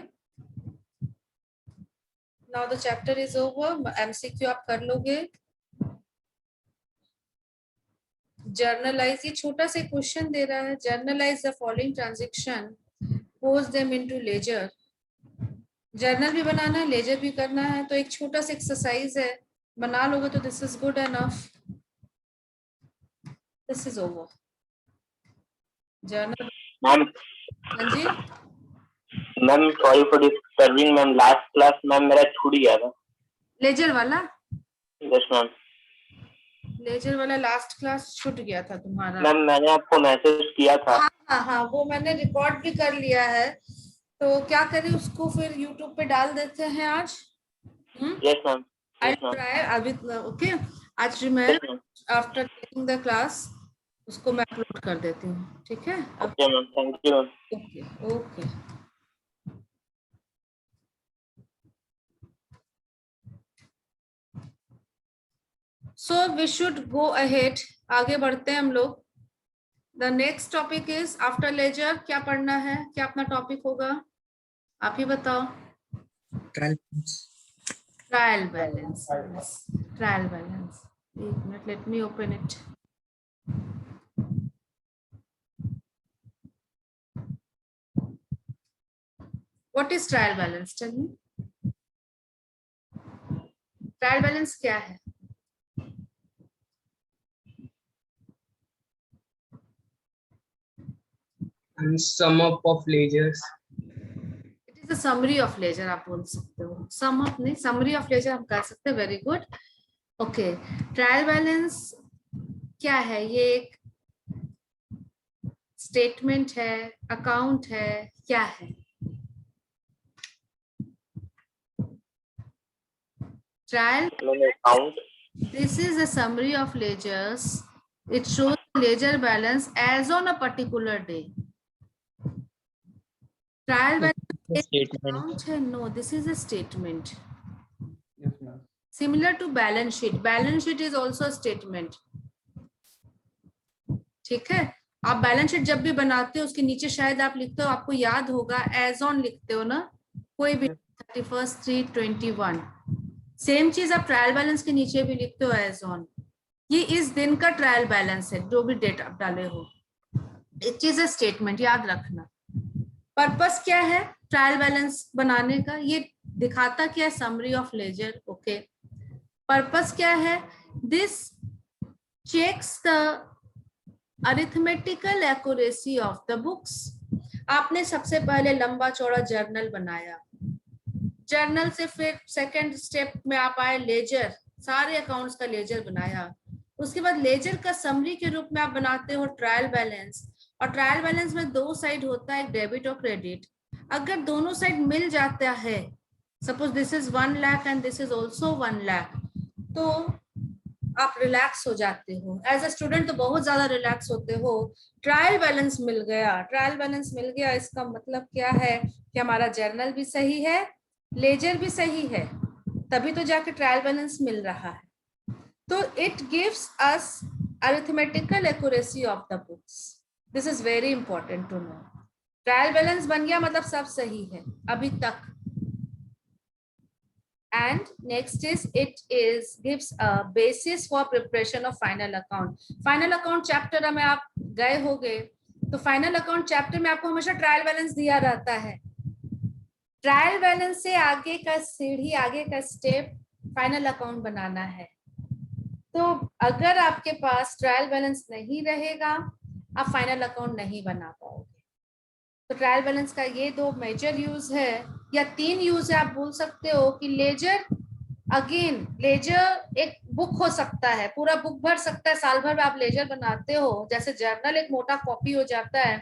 Now the chapter is over. MCQ आप कर लोगे. जर्नलाइज, ये छोटा सा क्वेश्चन दे रहा है. Journalise the following transaction, post them into ledger. Journal भी बनाना है, लेजर भी करना है, तो एक छोटा सा एक्सरसाइज है. बना लोगे तो this is good enough. This is over. Journal. Ma'am हाँ जी. Ma'am sorry for disturbing ma'am. Last class ma'am मेरा छूट गया था. लेजर वाला. Yes ma'am. लेजर वाला लास्ट क्लास छूट गया था तुम्हारा. मैम मैंने आपको मैसेज किया था. हाँ, वो मैंने रिकॉर्ड भी कर लिया है. तो क्या करें, उसको फिर यूट्यूब पे डाल देते हैं आज. Yes ma'am. आई ट्राई अभी. ओके. आज रिमेल आफ्टर टेकिंग द क्लास उसको मैं अपलोड कर देती हूँ. ठीक है. Okay ma'am. Thank you ma'am. Okay okay. So we should go ahead. आगे बढ़ते हैं हम लोग. The next topic is after ledger. क्या पढ़ना है, क्या अपना टॉपिक होगा, आप ही बताओ. Trial balance. Trial balance. एक minute, let me open it. What is trial balance? Tell me. Trial balance क्या है? And sum up of ledgers. It is a summary of ledger. आप बोल सकते हो. सम अप नहीं, समरी ऑफ लेजर हम कर सकते हैं. Very good. Okay, trial balance क्या है? ये एक स्टेटमेंट है, अकाउंट है, क्या है? Trial, Account. this is a summary of ledgers. It shows ledger balance as on a particular day. Trial balance Statement. account है? No, this is a statement. Yes, ma'am. Similar to balance sheet. Balance sheet is also a statement. ठीक है, आप बैलेंस शीट जब भी बनाते हो उसके नीचे शायद आप लिखते हो, आपको याद होगा एज ऑन लिखते हो ना, कोई भी 31/3/21। सेम चीज आप ट्रायल बैलेंस के नीचे भी लिखते हो एज ऑन। ये इस दिन का ट्रायल बैलेंस है, जो भी डेट आप डाले हो। इट इज अ स्टेटमेंट, याद रखना। पर्पस क्या है ट्रायल बैलेंस बनाने का? ये दिखाता क्या है? Summary of ledger. Okay, purpose क्या है? This checks the arithmetical accuracy of the books. आपने सबसे पहले लंबा चौड़ा जर्नल बनाया, जर्नल से फिर सेकंड स्टेप में आप आए लेजर, सारे अकाउंट्स का लेजर बनाया। उसके बाद लेजर का समरी के रूप में आप बनाते हो ट्रायल बैलेंस। और ट्रायल बैलेंस में दो साइड होता है, डेबिट और क्रेडिट। अगर दोनों साइड मिल जाता है, suppose this is 1 lakh and this is also 1 lakh, तो आप रिलैक्स हो जाते हो। एज अ स्टूडेंट तो बहुत ज्यादा रिलैक्स होते हो। ट्रायल बैलेंस मिल गया, ट्रायल बैलेंस मिल गया, इसका मतलब क्या है कि हमारा जर्नल भी सही है, लेजर भी सही है, तभी तो जाके ट्रायल बैलेंस मिल रहा है। तो it gives us arithmetical accuracy of the books. This is very important to know. Trial balance बन गया मतलब सब सही है अभी तक। And next is it is gives a basis for preparation of final account. Final account chapter में आप गए होगे तो final account chapter में आपको हमेशा ट्रायल बैलेंस दिया रहता है। ट्रायल बैलेंस से आगे का सीढ़ी, आगे का स्टेप फाइनल अकाउंट बनाना है। तो अगर आपके पास ट्रायल बैलेंस नहीं रहेगा, आप फाइनल अकाउंट नहीं बना पाओगे। तो ट्रायल बैलेंस का ये दो मेजर यूज है, या 3 यूज है आप बोल सकते हो कि लेजर, अगेन लेजर एक बुक हो सकता है, पूरा बुक भर सकता है, साल भर में आप लेजर बनाते हो। जैसे जर्नल एक मोटा कॉपी हो जाता है,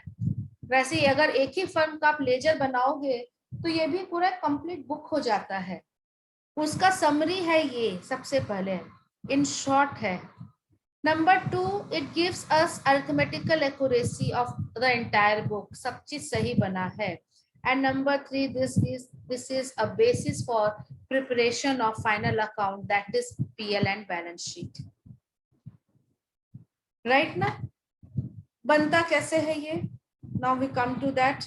वैसे ही अगर एक ही फर्म का आप लेजर बनाओगे तो ये भी पूरा कंप्लीट बुक हो जाता है। उसका समरी है ये सबसे पहले, इन शॉर्ट है। Number 2, it gives us arithmetical accuracy of the entire book. सब चीज सही बना है। And number 3, this is a basis for preparation of final account, that is PL and balance sheet. Right ना? बनता कैसे है ये? Now we come to that.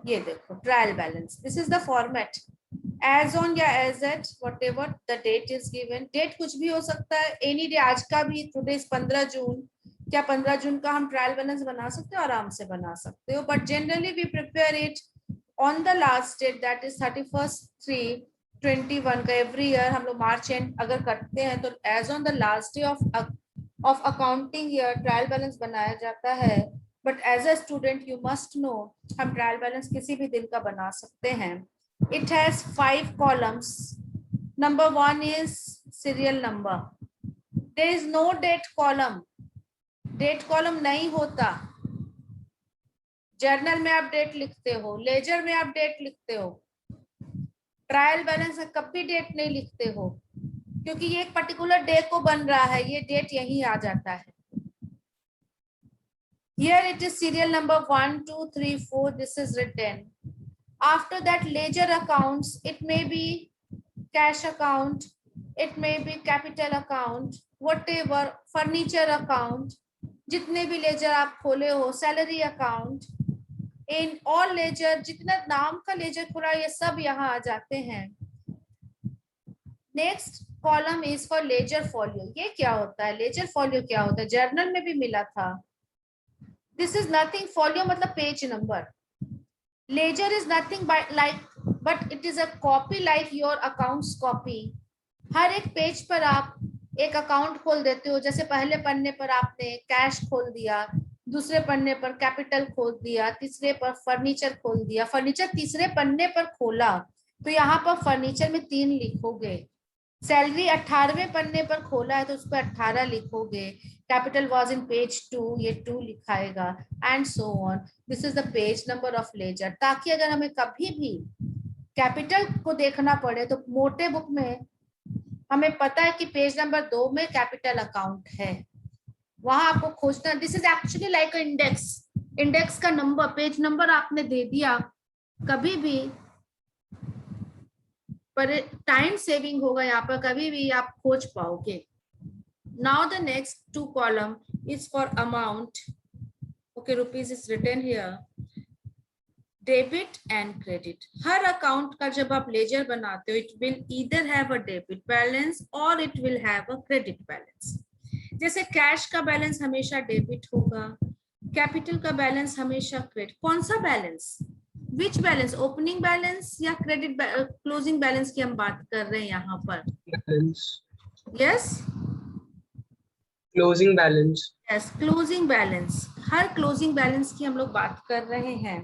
ये देखो trial balance, this is the format. As on या as at, whatever the date is given. Date कुछ भी हो सकता है, एनी डे, आज का भी, टुडे इज 15 जून। क्या 15 जून का हम ट्रायल बैलेंस बना सकते हो? आराम से बना सकते हो, but generally we prepare it on the last date, that is 31/3/21 का। एवरी ईयर हम लोग मार्च एंड अगर करते हैं तो as on the last day of accounting year trial balance बनाया जाता है। But as a student you must know, हम ट्रायल बैलेंस किसी भी दिन का बना सकते हैं। It has 5 columns. Number 1 is serial number. There is no date column. Date column नहीं होता। जर्नल में आप डेट लिखते हो, लेजर में आप डेट लिखते हो, ट्रायल बैलेंस में कभी डेट नहीं लिखते हो, क्योंकि ये एक पर्टिकुलर डे को बन रहा है, ये डेट यही आ जाता है। Here it is serial number 1, 2, 3, 4. This is written. After that, ledger accounts, it may be cash account, it may be capital account, whatever, furniture account, जितने भी लेजर आप खोले हो, salary account, in all ledger, जितना नाम का लेजर खुला ये सब यहाँ आ जाते हैं। Next column is for ledger folio. ये क्या होता है? लेजर फॉलियो क्या होता है? जर्नल में भी मिला था। दिस इज नथिंग, फॉलियो मतलब page number. Ledger is nothing but it is a copy like your accounts copy. हर एक पेज पर आप एक अकाउंट खोल देते हो। जैसे पहले पन्ने पर आपने कैश खोल दिया, दूसरे पन्ने पर कैपिटल खोल दिया, तीसरे पर फर्नीचर खोल दिया। फर्नीचर तीसरे पन्ने पर खोला तो यहाँ पर फर्नीचर में 3 लिखोगे, सैलरी 18वें पन्ने पर खोला है तो उस पर 18 लिखोगे। कैपिटल वाज इन पेज 2, ये 2 लिखाएगा and so on. This is the page number of ledger, ताकि अगर हमें कभी भी कैपिटल को देखना पड़े तो मोटे बुक में हमें पता है कि पेज नंबर 2 में कैपिटल अकाउंट है, वहां आपको खोजना। This is actually like index, index का नंबर, पेज नंबर आपने दे दिया, कभी भी पर टाइम सेविंग होगा यहाँ पर, कभी भी आप खोज पाओगे। Now the next 2 column is for amount. Okay, rupees is written here. Debit and credit, हर अकाउंट का जब आप लेजर बनाते हो, it will either have a debit balance और it will have a credit balance. जैसे कैश का बैलेंस हमेशा डेबिट होगा, कैपिटल का बैलेंस हमेशा क्रेडिट। कौन सा balance, which balance, opening balance या क्रेडिट क्लोजिंग बैलेंस की हम बात कर रहे हैं यहाँ पर? Balance, yes closing balance. Yes, closing balance, हर क्लोजिंग बैलेंस की हम लोग बात कर रहे हैं।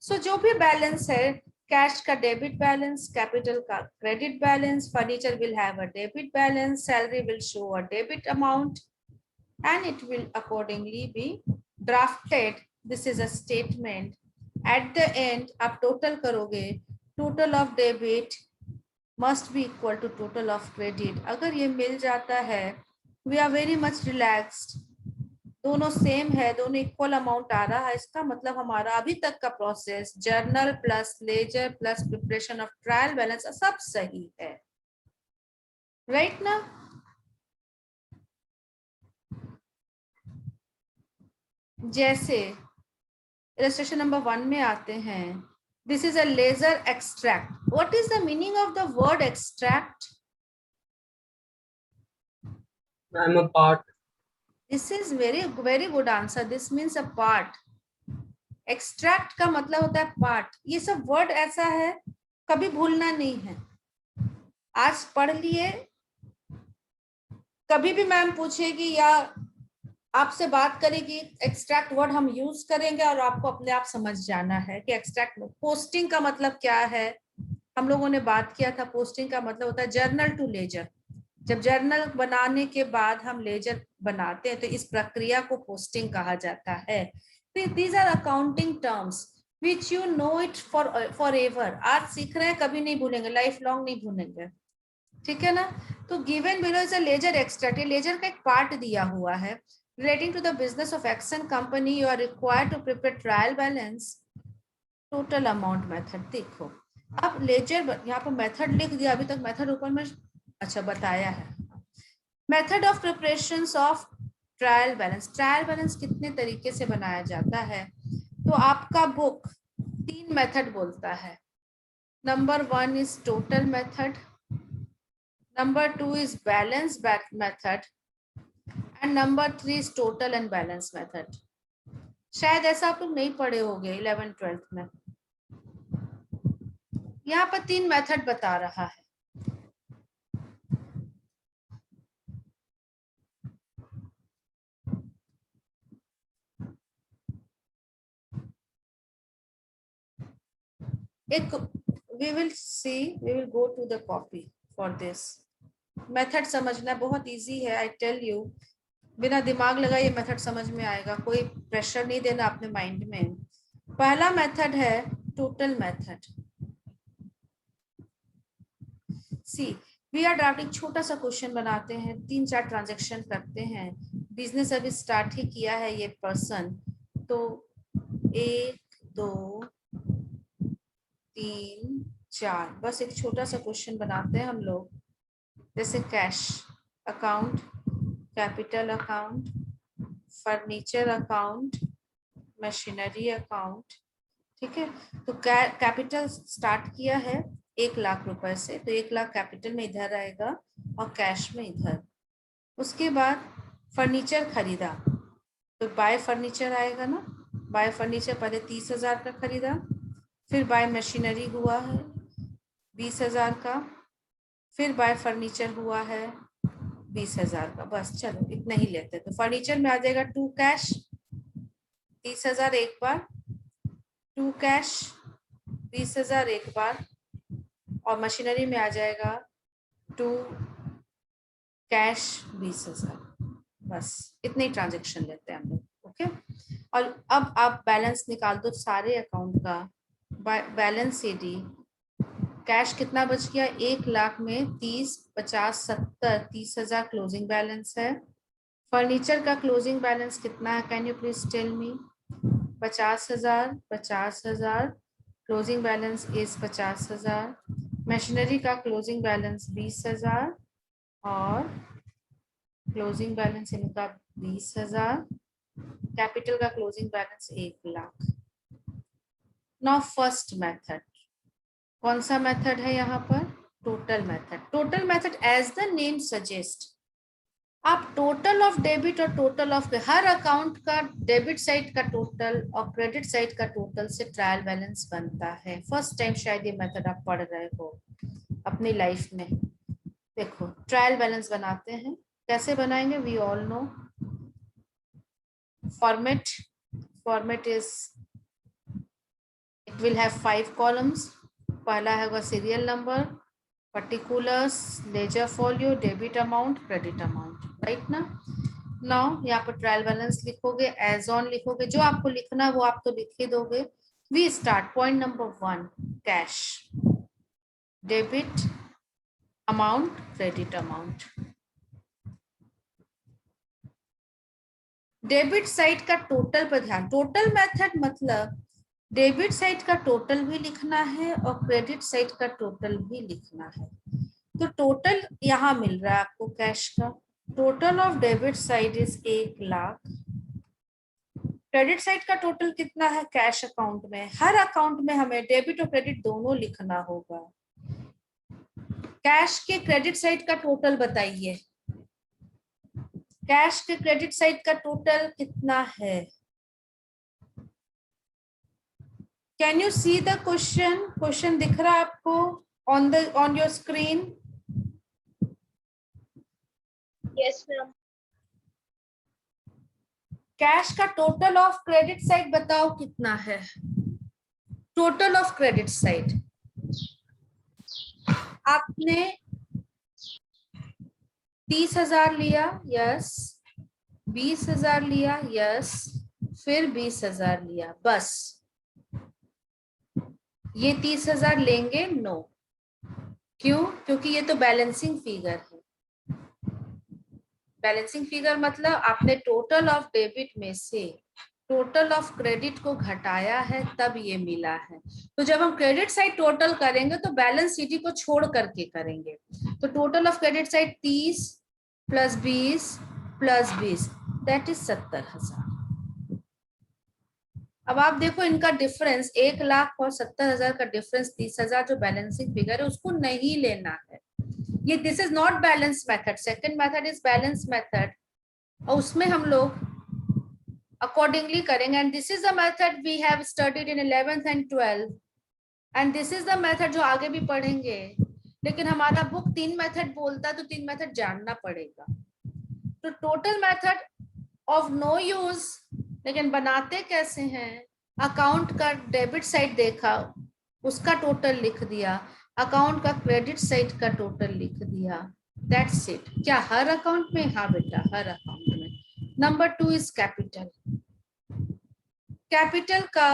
सो जो भी बैलेंस है, कैश का डेबिट बैलेंस, कैपिटल का credit balance, furniture will have a debit balance, salary will show a debit amount and it will accordingly be drafted. This is a statement. At the end आप total करोगे, total of debit must be equal to total of credit. अगर ये मिल जाता है, we are very much relaxed, दोनों सेम है, दोनों इक्वल अमाउंट आ रहा है, इसका मतलब हमारा अभी तक का process, journal plus ledger plus preparation of trial balance, सब सही है, राइट ना? जैसे इलस्ट्रेशन नंबर 1 में आते हैं, this is a ledger extract. What is the meaning of the word extract? I am a part. This is very very good answer, this means a part. Extract का मतलब होता है पार्ट। ये सब वर्ड ऐसा है, कभी भूलना नहीं है, आज पढ़ लिए, कभी भी मैम पूछेगी या आपसे बात करेगी, एक्सट्रैक्ट वर्ड हम यूज करेंगे और आपको अपने आप समझ जाना है कि एक्सट्रैक्ट। पोस्टिंग का मतलब क्या है, हम लोगों ने बात किया था, पोस्टिंग का मतलब होता है जर्नल टू लेजर। जब जर्नल बनाने के बाद हम लेजर बनाते हैं तो इस प्रक्रिया को पोस्टिंग कहा जाता है। These are accounting terms which you know it forever. आज सीख रहे हैं, कभी नहीं भूलेंगे, लाइफ लॉन्ग नहीं भूलेंगे, ठीक है ना? तो given below is a ledger extract, ledger का एक पार्ट दिया हुआ है। Relating to the business of Action Company, you are required to prepare trial balance, total amount method। देखो अब लेजर, यहाँ पर मेथड लिख दिया, अभी तक मेथड ऊपर में अच्छा बताया है। Method of preparation of trial balance, trial balance कितने तरीके से बनाया जाता है? तो आपका बुक 3 मेथड बोलता है। Number 1 is total method, number 2 is balance method and number 3 is total and balance method. शायद ऐसा आप लोग नहीं पढ़े होंगे 11th 12th में। यहाँ पर 3 मेथड बता रहा है। एक we will see, we will go to the copy for this। Method समझना बहुत इजी है, आई टेल यू, बिना दिमाग लगाए ये मेथड समझ में आएगा, कोई प्रेशर नहीं देना अपने माइंड में। पहला मेथड है total method. See we are drafting, छोटा सा क्वेश्चन बनाते हैं, 3-4 ट्रांजेक्शन करते हैं, बिजनेस अभी स्टार्ट ही किया है ये पर्सन, तो 1 2 3 4, बस एक छोटा सा क्वेश्चन बनाते हैं हम लोग। जैसे cash account, capital account, furniture account, machinery account, ठीक है? तो कैपिटल स्टार्ट किया है 1 लाख रुपए से, तो 1 लाख कैपिटल में इधर आएगा और कैश में इधर। उसके बाद फर्नीचर खरीदा तो बाय फर्नीचर आएगा ना, बाय फर्नीचर पहले 30,000 का खरीदा, फिर बाय मशीनरी हुआ है 20,000 का, फिर बाय फर्नीचर हुआ है 20,000 का। बस चलो इतना ही लेते हैं। तो फर्नीचर में आ जाएगा 2 कैश 30,000 एक बार, 2 कैश 20,000 एक बार, और मशीनरी में आ जाएगा टू कैश 20,000, बस इतने ही ट्रांजेक्शन लेते हैं हम लोग। ओके, और अब आप बैलेंस निकाल दो सारे अकाउंट का। बैलेंस सीडी कैश कितना बच गया, 1,00,000 में 30, 50, 70, 30,000 क्लोजिंग बैलेंस है। फर्नीचर का क्लोजिंग बैलेंस कितना है, can you please tell me? 50,000, 50,000, closing balance is 50,000। Machinery का क्लोजिंग बैलेंस 20,000 और क्लोजिंग बैलेंस इनका 20,000। कैपिटल का closing balance 1,00,000। Now first method, कौन सा मेथड है यहाँ पर? Total method. Total method as the name suggest, आप टोटल ऑफ डेबिट और टोटल ऑफ हर अकाउंट का डेबिट साइड का टोटल और क्रेडिट साइड का टोटल से ट्रायल बैलेंस बनता है। फर्स्ट टाइम शायद ये मेथड आप पढ़ रहे हो अपनी लाइफ में। देखो ट्रायल बैलेंस बनाते हैं, कैसे बनाएंगे? We all know format is, it will have 5 columns. पहला होगा serial number, particulars, ledger folio, debit amount, credit amount, right ना? नाउ यहाँ पर ट्रायल बैलेंस लिखोगे, एज ऑन लिखोगे, जो आपको लिखना वो आप तो लिख ही दोगे। We start point number 1, cash, debit amount, credit amount. Debit side का टोटल पर ध्यान। टोटल मेथड मतलब डेबिट साइड का टोटल भी लिखना है और क्रेडिट साइड का टोटल भी लिखना है। तो टोटल यहाँ मिल रहा है आपको कैश का। Total of debit side is 1,00,000। Credit side का टोटल कितना है कैश अकाउंट में? हर अकाउंट में हमें डेबिट और क्रेडिट दोनों लिखना होगा। कैश के क्रेडिट साइड का टोटल बताइए, कैश के क्रेडिट साइड का टोटल कितना है? Can you see the question? Question दिख रहा है आपको on your screen? Yes, ma'am. Cash का टोटल ऑफ क्रेडिट साइड बताओ कितना है? टोटल ऑफ क्रेडिट साइड आपने 30,000 लिया, यस। 20,000 लिया, यस। फिर 20,000 लिया, बस। ये 30,000 लेंगे? नो। क्यों? क्योंकि ये तो बैलेंसिंग फिगर है। बैलेंसिंग फिगर मतलब आपने टोटल ऑफ डेबिट में से टोटल ऑफ क्रेडिट को घटाया है तब ये मिला है। तो जब हम क्रेडिट साइड टोटल करेंगे तो बैलेंस शीट को छोड़ करके करेंगे। तो total of credit side 30 plus 20 plus 20 that is 70,000। अब आप देखो इनका डिफरेंस 1,00,000 और 70,000 का डिफरेंस 30,000 जो बैलेंसिंग फिगर है उसको नहीं लेना है। ये this is not balance method. Second method is balance method और उसमें हम लोग अकॉर्डिंगली करेंगे। And this is the method we have studied in 11th and 12th and this is the method जो आगे भी पढ़ेंगे। लेकिन हमारा बुक 3 मेथड बोलता है तो 3 मेथड जानना पड़ेगा। तो total method of no use, लेकिन बनाते कैसे हैं? अकाउंट का डेबिट साइड देखा, उसका टोटल लिख दिया, अकाउंट का क्रेडिट साइड का टोटल लिख दिया, दैट्स इट। क्या हर अकाउंट में? हाँ बेटा, हर अकाउंट में। Number 2 is capital. कैपिटल का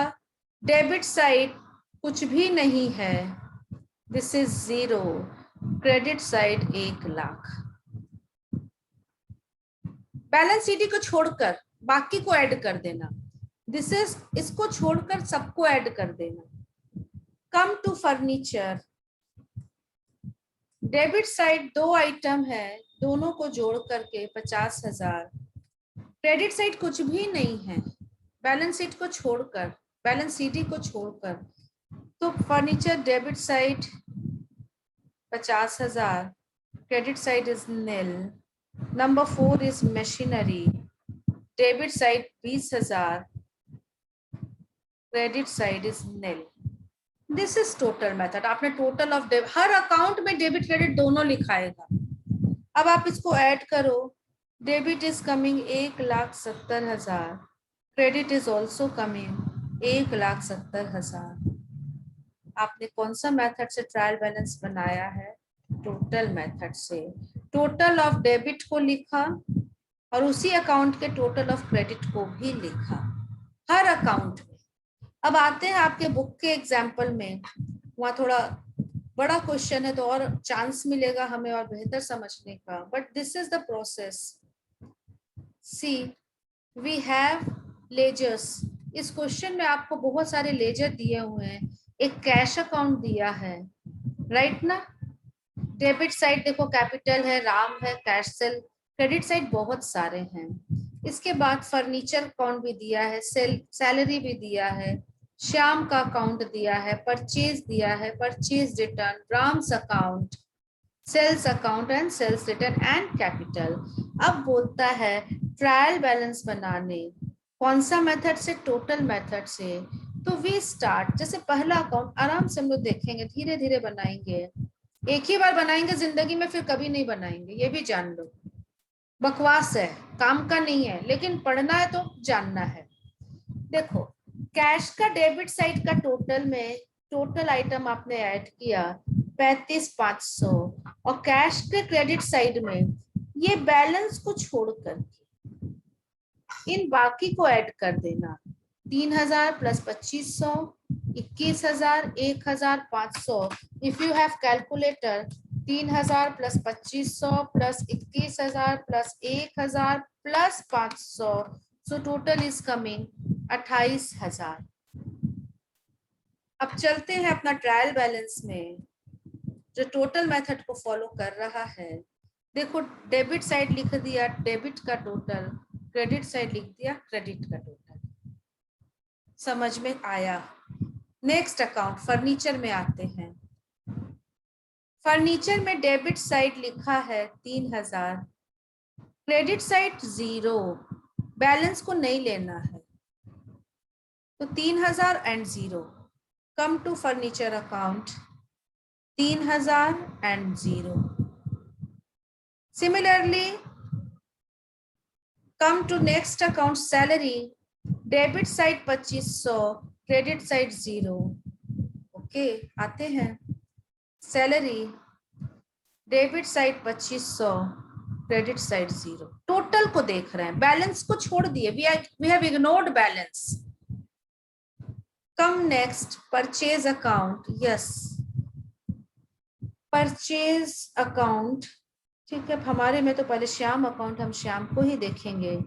डेबिट साइड कुछ भी नहीं है, this is 0। Credit side 1,00,000। Balance sheet को छोड़कर बाकी को ऐड कर देना। दिस इज, इसको छोड़कर सबको ऐड कर देना। Come to furniture. Debit side 2 item है, दोनों को जोड़ करके 50,000। क्रेडिट साइड कुछ भी नहीं है, बैलेंस शीट को छोड़कर, बैलेंस शीट को छोड़कर। तो furniture debit side 50,000, credit side is nil। Number 4 is machinery. Debit side 20,000, credit side is nil. This is total method. आपने total of हर अकाउंट में डेबिट क्रेडिट दोनों लिखाएगा। अब आप इसको ऐड करो। Debit is coming 1,70,000, credit is also coming 1,70,000। आपने कौन सा मेथड से ट्रायल बैलेंस बनाया है? टोटल मेथड से टोटल ऑफ डेबिट को लिखा और उसी अकाउंट के टोटल ऑफ क्रेडिट को भी लिखा हर अकाउंट में। अब आते हैं आपके बुक के एग्जाम्पल में, वहाँ थोड़ा बड़ा क्वेश्चन है तो और चांस मिलेगा हमें और बेहतर समझने का, but this is the process. See we have ledgers. इस क्वेश्चन में आपको बहुत सारे लेजर दिए हुए हैं, एक कैश अकाउंट दिया है, राइट ना। डेबिट साइड देखो कैपिटल है, राम है, कैश सेल। क्रेडिट साइड बहुत सारे हैं। इसके बाद फर्नीचर अकाउंट भी दिया है, सैलरी भी दिया है, श्याम का अकाउंट दिया है, परचेज दिया है, purchase return, Ram's account, sales account and sales return and capital. अब बोलता है ट्रायल बैलेंस बनाने, कौन सा मेथड से, टोटल मेथड से। तो वी स्टार्ट, जैसे पहला अकाउंट आराम से हम लोग देखेंगे, धीरे धीरे बनाएंगे, एक ही बार बनाएंगे जिंदगी में, फिर कभी नहीं बनाएंगे, ये भी जान लो। बकवास है, काम का नहीं है, लेकिन पढ़ना है तो जानना है। देखो कैश का डेबिट साइड का टोटल में टोटल आइटम आपने ऐड किया 35,500 और कैश के क्रेडिट साइड में ये बैलेंस को छोड़कर इन बाकी को ऐड कर देना। 3,000 plus 2,500, 21,000, 1,500। If you have calculator, 3,000 plus 2,500 plus 21,000 plus 1,000 plus 500, so total is coming 28,000। अब चलते हैं अपना ट्रायल बैलेंस में, जो टोटल मेथड को फॉलो कर रहा है। देखो डेबिट साइड लिख दिया डेबिट का टोटल, क्रेडिट साइड लिख दिया क्रेडिट का टोटल। समझ में आया। नेक्स्ट अकाउंट फर्नीचर में आते हैं। फर्नीचर में डेबिट साइड लिखा है 3,000, क्रेडिट साइड 0, बैलेंस को नहीं लेना है, तो 3,000 and 0। Come to furniture account, 3,000 and 0। Similarly come to next account salary, debit side 2,500, credit side 0। Okay आते हैं salary, debit side 2,500, credit side 0। Total को देख रहे हैं, बैलेंस को छोड़ दिए, we have ignored balance. Come next purchase account, yes purchase account, ठीक है। हमारे में तो पहले श्याम अकाउंट, हम श्याम को ही देखेंगे।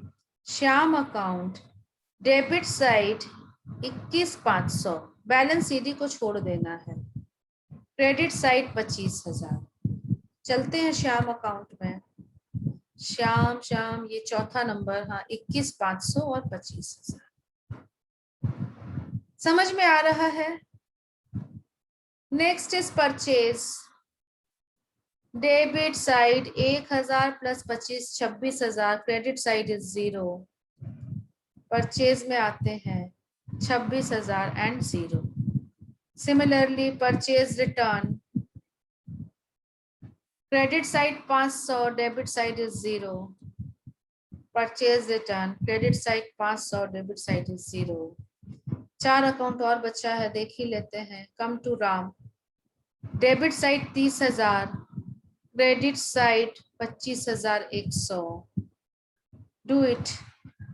Shyam account debit side 21,500, balance CD को छोड़ देना है, क्रेडिट साइड 25,000। चलते हैं श्याम अकाउंट में। श्याम ये चौथा नंबर, हाँ 21,500 और 25,000। समझ में आ रहा है। Next is purchase, debit side 1,000 plus 25, 26,000, credit side is 0। Purchase में आते हैं 26,000 and 0। Similarly purchase return, credit side 500, debit side is 0। Purchase return, credit side 500, debit side is 0। 4 account और बचा है, देख ही लेते हैं। Come to Ram, debit side 30,000, credit side 25,100। Do it.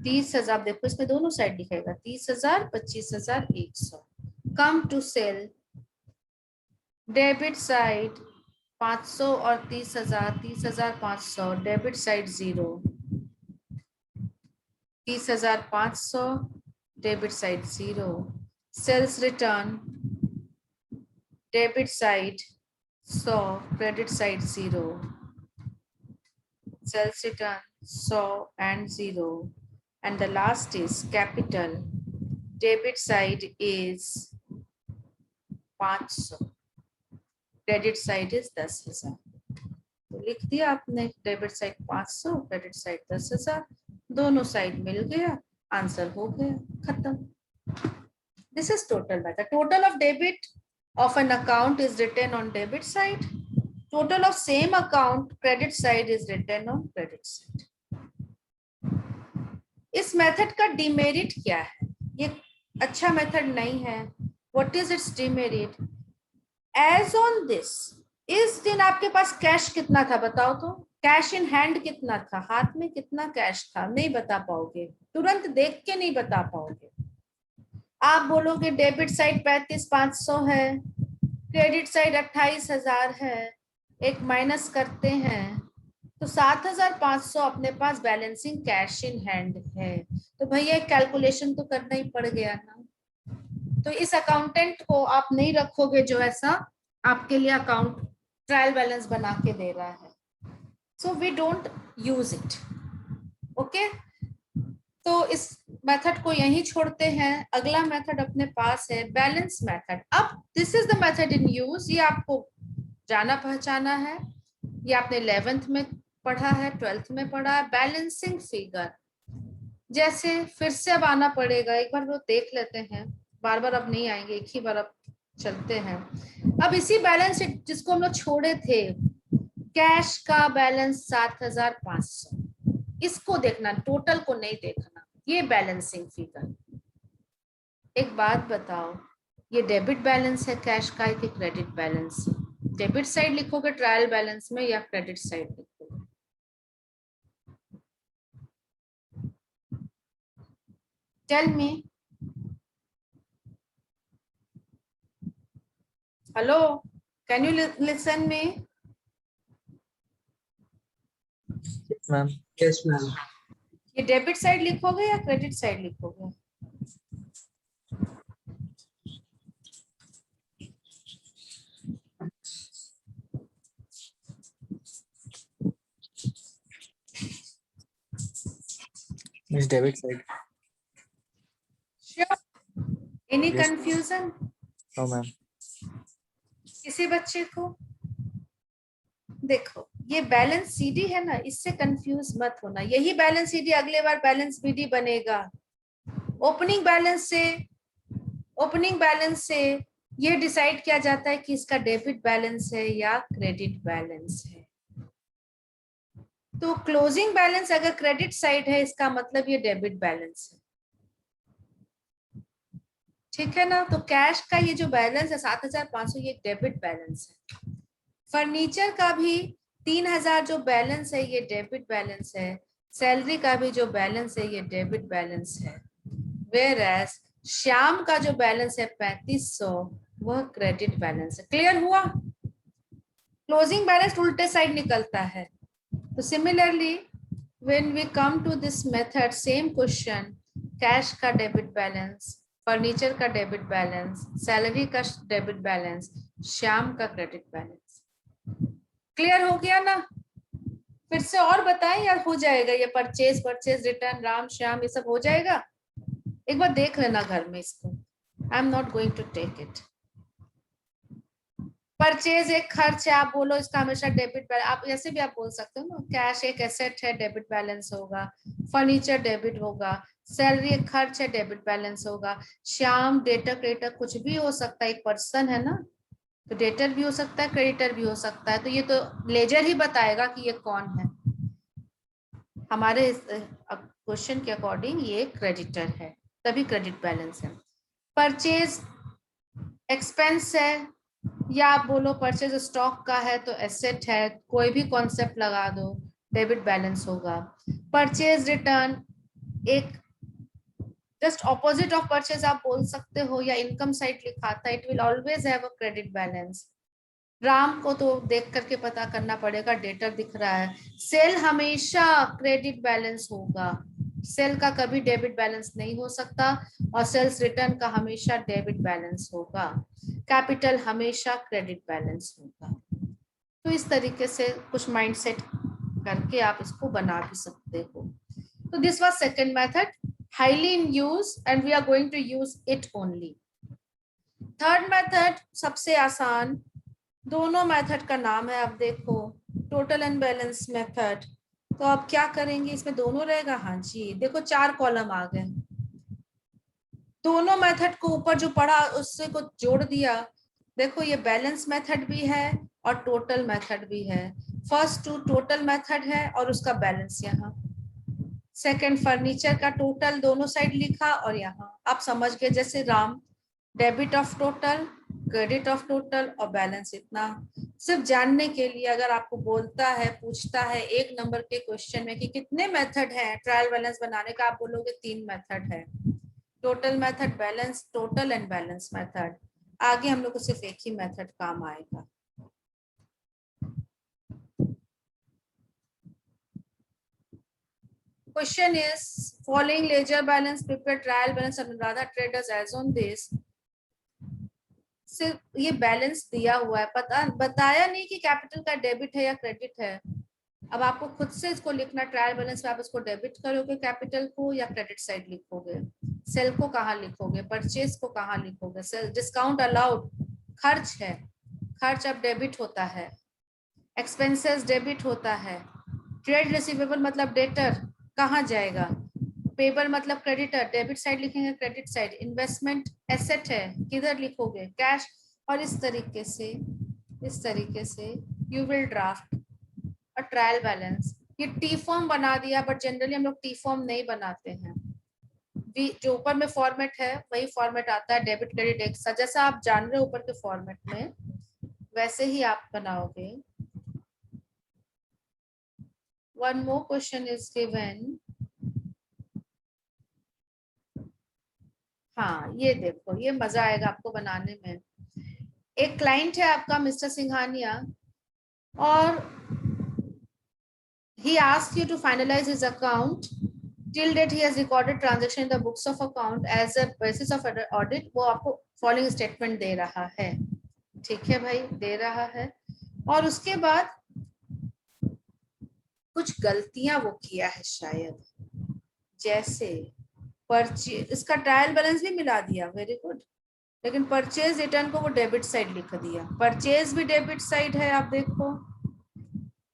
30,000 देखो इसमें दोनों साइड दिखेगा, 30,000, 25,100। Come to sale, debit side 500 और 30,000, 30,500, debit side 0। 30,500, debit side 0। Sales return, debit side 100, credit side 0। Sales return 100 and 0. And the last is capital. Debit side is 500, credit side is 10,000. तो लिख दिया आपने, डेबिट साइड 500, क्रेडिट साइड 10,000, दोनों साइड मिल गया, आंसर हो गया, खत्म। This is total method. Total of debit of an account is written on debit side. Total of same account credit side is written on credit side. इस मेथड का डिमेरिट क्या है? ये अच्छा मेथड नहीं है। What is its demerit? As on this, इस दिन आपके पास कैश कितना था बताओ तो, कैश इन हैंड कितना था, हाथ में कितना कैश था, नहीं बता पाओगे, तुरंत देख के नहीं बता पाओगे। आप बोलोगे डेबिट साइड 35,500 है, क्रेडिट साइड 28,000 है, एक माइनस करते हैं तो 7,500 अपने पास बैलेंसिंग कैश इन हैंड है। तो भैया कैलकुलेशन तो करना ही पड़ गया ना। तो इस अकाउंटेंट को आप नहीं रखोगे जो ऐसा आपके लिए अकाउंट ट्रायल बैलेंस बना के दे रहा है। So we don't use it. Okay, तो इस मेथड को यहीं छोड़ते हैं। अगला मेथड अपने पास है बैलेंस मेथड। अब this is the method in use, ये आपको जाना पहचाना है, ये आपने 11th में पढ़ा है, 12th में पढ़ा है। बैलेंसिंग फिगर जैसे फिर से अब आना पड़ेगा, एक बार वो देख लेते हैं, बार बार अब नहीं आएंगे, एक ही बार अब चलते हैं। अब इसी बैलेंस शीट जिसको हम लोग छोड़े थे, कैश का बैलेंस 7,500, इसको देखना, टोटल को नहीं देखना, ये बैलेंसिंग फिगर। एक बात बताओ, ये डेबिट बैलेंस है कैश का कि क्रेडिट बैलेंस? डेबिट साइड लिखोगे ट्रायल बैलेंस में या क्रेडिट साइड लिखोगे? Tell me. Hello, can you listen me? Ma'am. Yes ma'am. ये डेबिट साइड लिखोगे या क्रेडिट साइड लिखोगे? Miss debit side. Sure? Any Yes. Confusion no ma'am. किसी बच्चे को? देखो ये बैलेंस सीडी है ना, इससे कंफ्यूज मत होना। यही बैलेंस सीडी अगले बार बैलेंस बीडी बनेगा। ओपनिंग बैलेंस से ये डिसाइड किया जाता है कि इसका डेबिट बैलेंस है या क्रेडिट बैलेंस है। तो क्लोजिंग बैलेंस अगर क्रेडिट साइड है, इसका मतलब ये डेबिट बैलेंस है, ठीक है ना? तो कैश का ये जो बैलेंस है 7,500, ये डेबिट बैलेंस है। फर्नीचर का भी 3,000 जो बैलेंस है, ये डेबिट बैलेंस है। सैलरी का भी जो बैलेंस है, ये डेबिट बैलेंस है। वेयरएज श्याम का जो बैलेंस है 3,500, वह क्रेडिट बैलेंस है। क्लियर हुआ? क्लोजिंग बैलेंस उल्टे साइड निकलता है। तो similarly when we come to this method, same question, cash का डेबिट बैलेंस, फर्नीचर का डेबिट बैलेंस, सैलरी का डेबिट बैलेंस, श्याम का क्रेडिट बैलेंस। क्लियर हो गया ना? फिर से और बताएं या हो जाएगा? ये परचेज रिटर्न, राम श्याम, ये सब हो जाएगा? एक बार देख लेना घर में इसको। I am not going to take it. Purchase एक खर्च है, आप बोलो इसका हमेशा डेबिट बैलेंस, आप ऐसे भी आप बोल सकते हो ना, कैश एक एसेट है, डेबिट बैलेंस होगा। फर्नीचर डेबिट होगा। सैलरी एक खर्च है, डेबिट बैलेंस होगा। श्याम डेटर क्रेडिटर कुछ भी हो सकता है, एक पर्सन है ना, तो डेटर भी हो सकता है, क्रेडिटर भी हो सकता है। तो ये तो लेजर ही बताएगा कि ये कौन है। हमारे क्वेश्चन के अकॉर्डिंग ये क्रेडिटर है, तभी क्रेडिट बैलेंस है। परचेज एक्सपेंस है, या आप बोलो परचेज स्टॉक का है तो एसेट है, कोई भी कॉन्सेप्ट लगा दो, डेबिट बैलेंस होगा। परचेज रिटर्न एक जस्ट ऑपोजिट ऑफ परचेज आप बोल सकते हो, या इनकम साइड लिखा था, it will always have a credit balance. Ram को तो देख करके पता करना पड़ेगा, डेटर दिख रहा है। सेल हमेशा क्रेडिट बैलेंस होगा, सेल का कभी डेबिट बैलेंस नहीं हो सकता, और सेल्स रिटर्न का हमेशा डेबिट बैलेंस होगा। कैपिटल हमेशा क्रेडिट बैलेंस होगा। तो इस तरीके से कुछ माइंडसेट करके आप इसको बना भी सकते हो। तो this was second method, highly in use and we are going to use it only. Third method सबसे आसान, दोनों मेथड का नाम है, अब देखो टोटल एंड बैलेंस मेथड। तो अब क्या करेंगे, इसमें दोनों रहेगा। हाँ जी, देखो 4 कॉलम आ गए, दोनों मेथड को ऊपर जो पढ़ा उससे को जोड़ दिया। देखो ये बैलेंस मेथड भी है और टोटल मेथड भी है। फर्स्ट टू टोटल मेथड है और उसका बैलेंस यहाँ। सेकंड फर्नीचर का टोटल दोनों साइड लिखा, और यहाँ आप समझ गए, जैसे Ram debit of total, credit of total और बैलेंस इतना। सिर्फ जानने के लिए, अगर आपको बोलता है, पूछता है 1 नंबर के क्वेश्चन में कि कितने मेथड है ट्रायल बैलेंस बनाने का, आप बोलोगे 3 मेथड है, total method, balance, total and balance method. आगे हम लोग को सिर्फ एक ही मेथड काम आएगा। Question is following ledger balance, prepare trial balance and Radha traders as on this। सिर्फ ये बैलेंस दिया हुआ है, बताया नहीं कि कैपिटल का डेबिट है या क्रेडिट है। अब आपको खुद से इसको लिखना, ट्रायल बैलेंस में आप इसको डेबिट करोगे कैपिटल को या क्रेडिट साइड लिखोगे, सेल को कहाँ लिखोगे, परचेज को कहाँ लिखोगे, सेल डिस्काउंट अलाउड खर्च है, खर्च अब डेबिट होता है, एक्सपेंसेस डेबिट होता है, ट्रेड रिसीवेबल मतलब डेटर कहाँ जाएगा, पेबल मतलब क्रेडिटर, डेबिट साइड लिखेंगे क्रेडिट साइड, इन्वेस्टमेंट एसेट है किधर लिखोगे, कैश। और इस तरीके से you will draft a trial balance. ये टी फॉर्म बना दिया, बट जनरली हम लोग टी फॉर्म नहीं बनाते हैं, जो ऊपर में फॉर्मेट है वही फॉर्मेट आता है, डेबिट क्रेडिट एक सा, जैसा आप जान रहे हो ऊपर के फॉर्मेट में वैसे ही आप बनाओगे। One more question is given। हाँ ये देखो, ये मजा आएगा आपको बनाने में। एक क्लाइंट है आपका मिस्टर सिंघानिया, और he asked you to finalize his account till date he has recorded transaction in the books of account as a basis of audit। वो आपको फॉलोइंग स्टेटमेंट दे रहा है, ठीक है भाई, दे रहा है। और उसके बाद कुछ गलतियां वो किया है शायद, जैसे परचेज, इसका ट्रायल बैलेंस भी मिला दिया, वेरी गुड, लेकिन परचेज रिटर्न को वो डेबिट साइड लिख दिया, परचेज भी डेबिट साइड है, आप देखो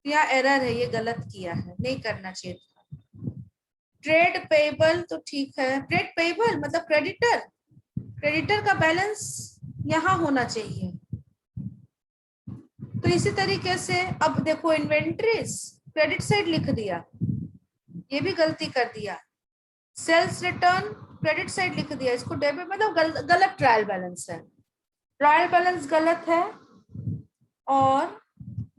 यहाँ एरर है, ये गलत किया है, नहीं करना चाहिए था। ट्रेड पेबल तो ठीक है, ट्रेड पेबल मतलब क्रेडिटर, क्रेडिटर का बैलेंस यहाँ होना चाहिए। तो इसी तरीके से अब देखो इन्वेंट्रीज क्रेडिट साइड लिख दिया, ये भी गलती कर दिया। सेल्स रिटर्न क्रेडिट साइड लिख दिया, इसको डेबिट मतलब गलत ट्रायल बैलेंस है, ट्रायल बैलेंस गलत है। और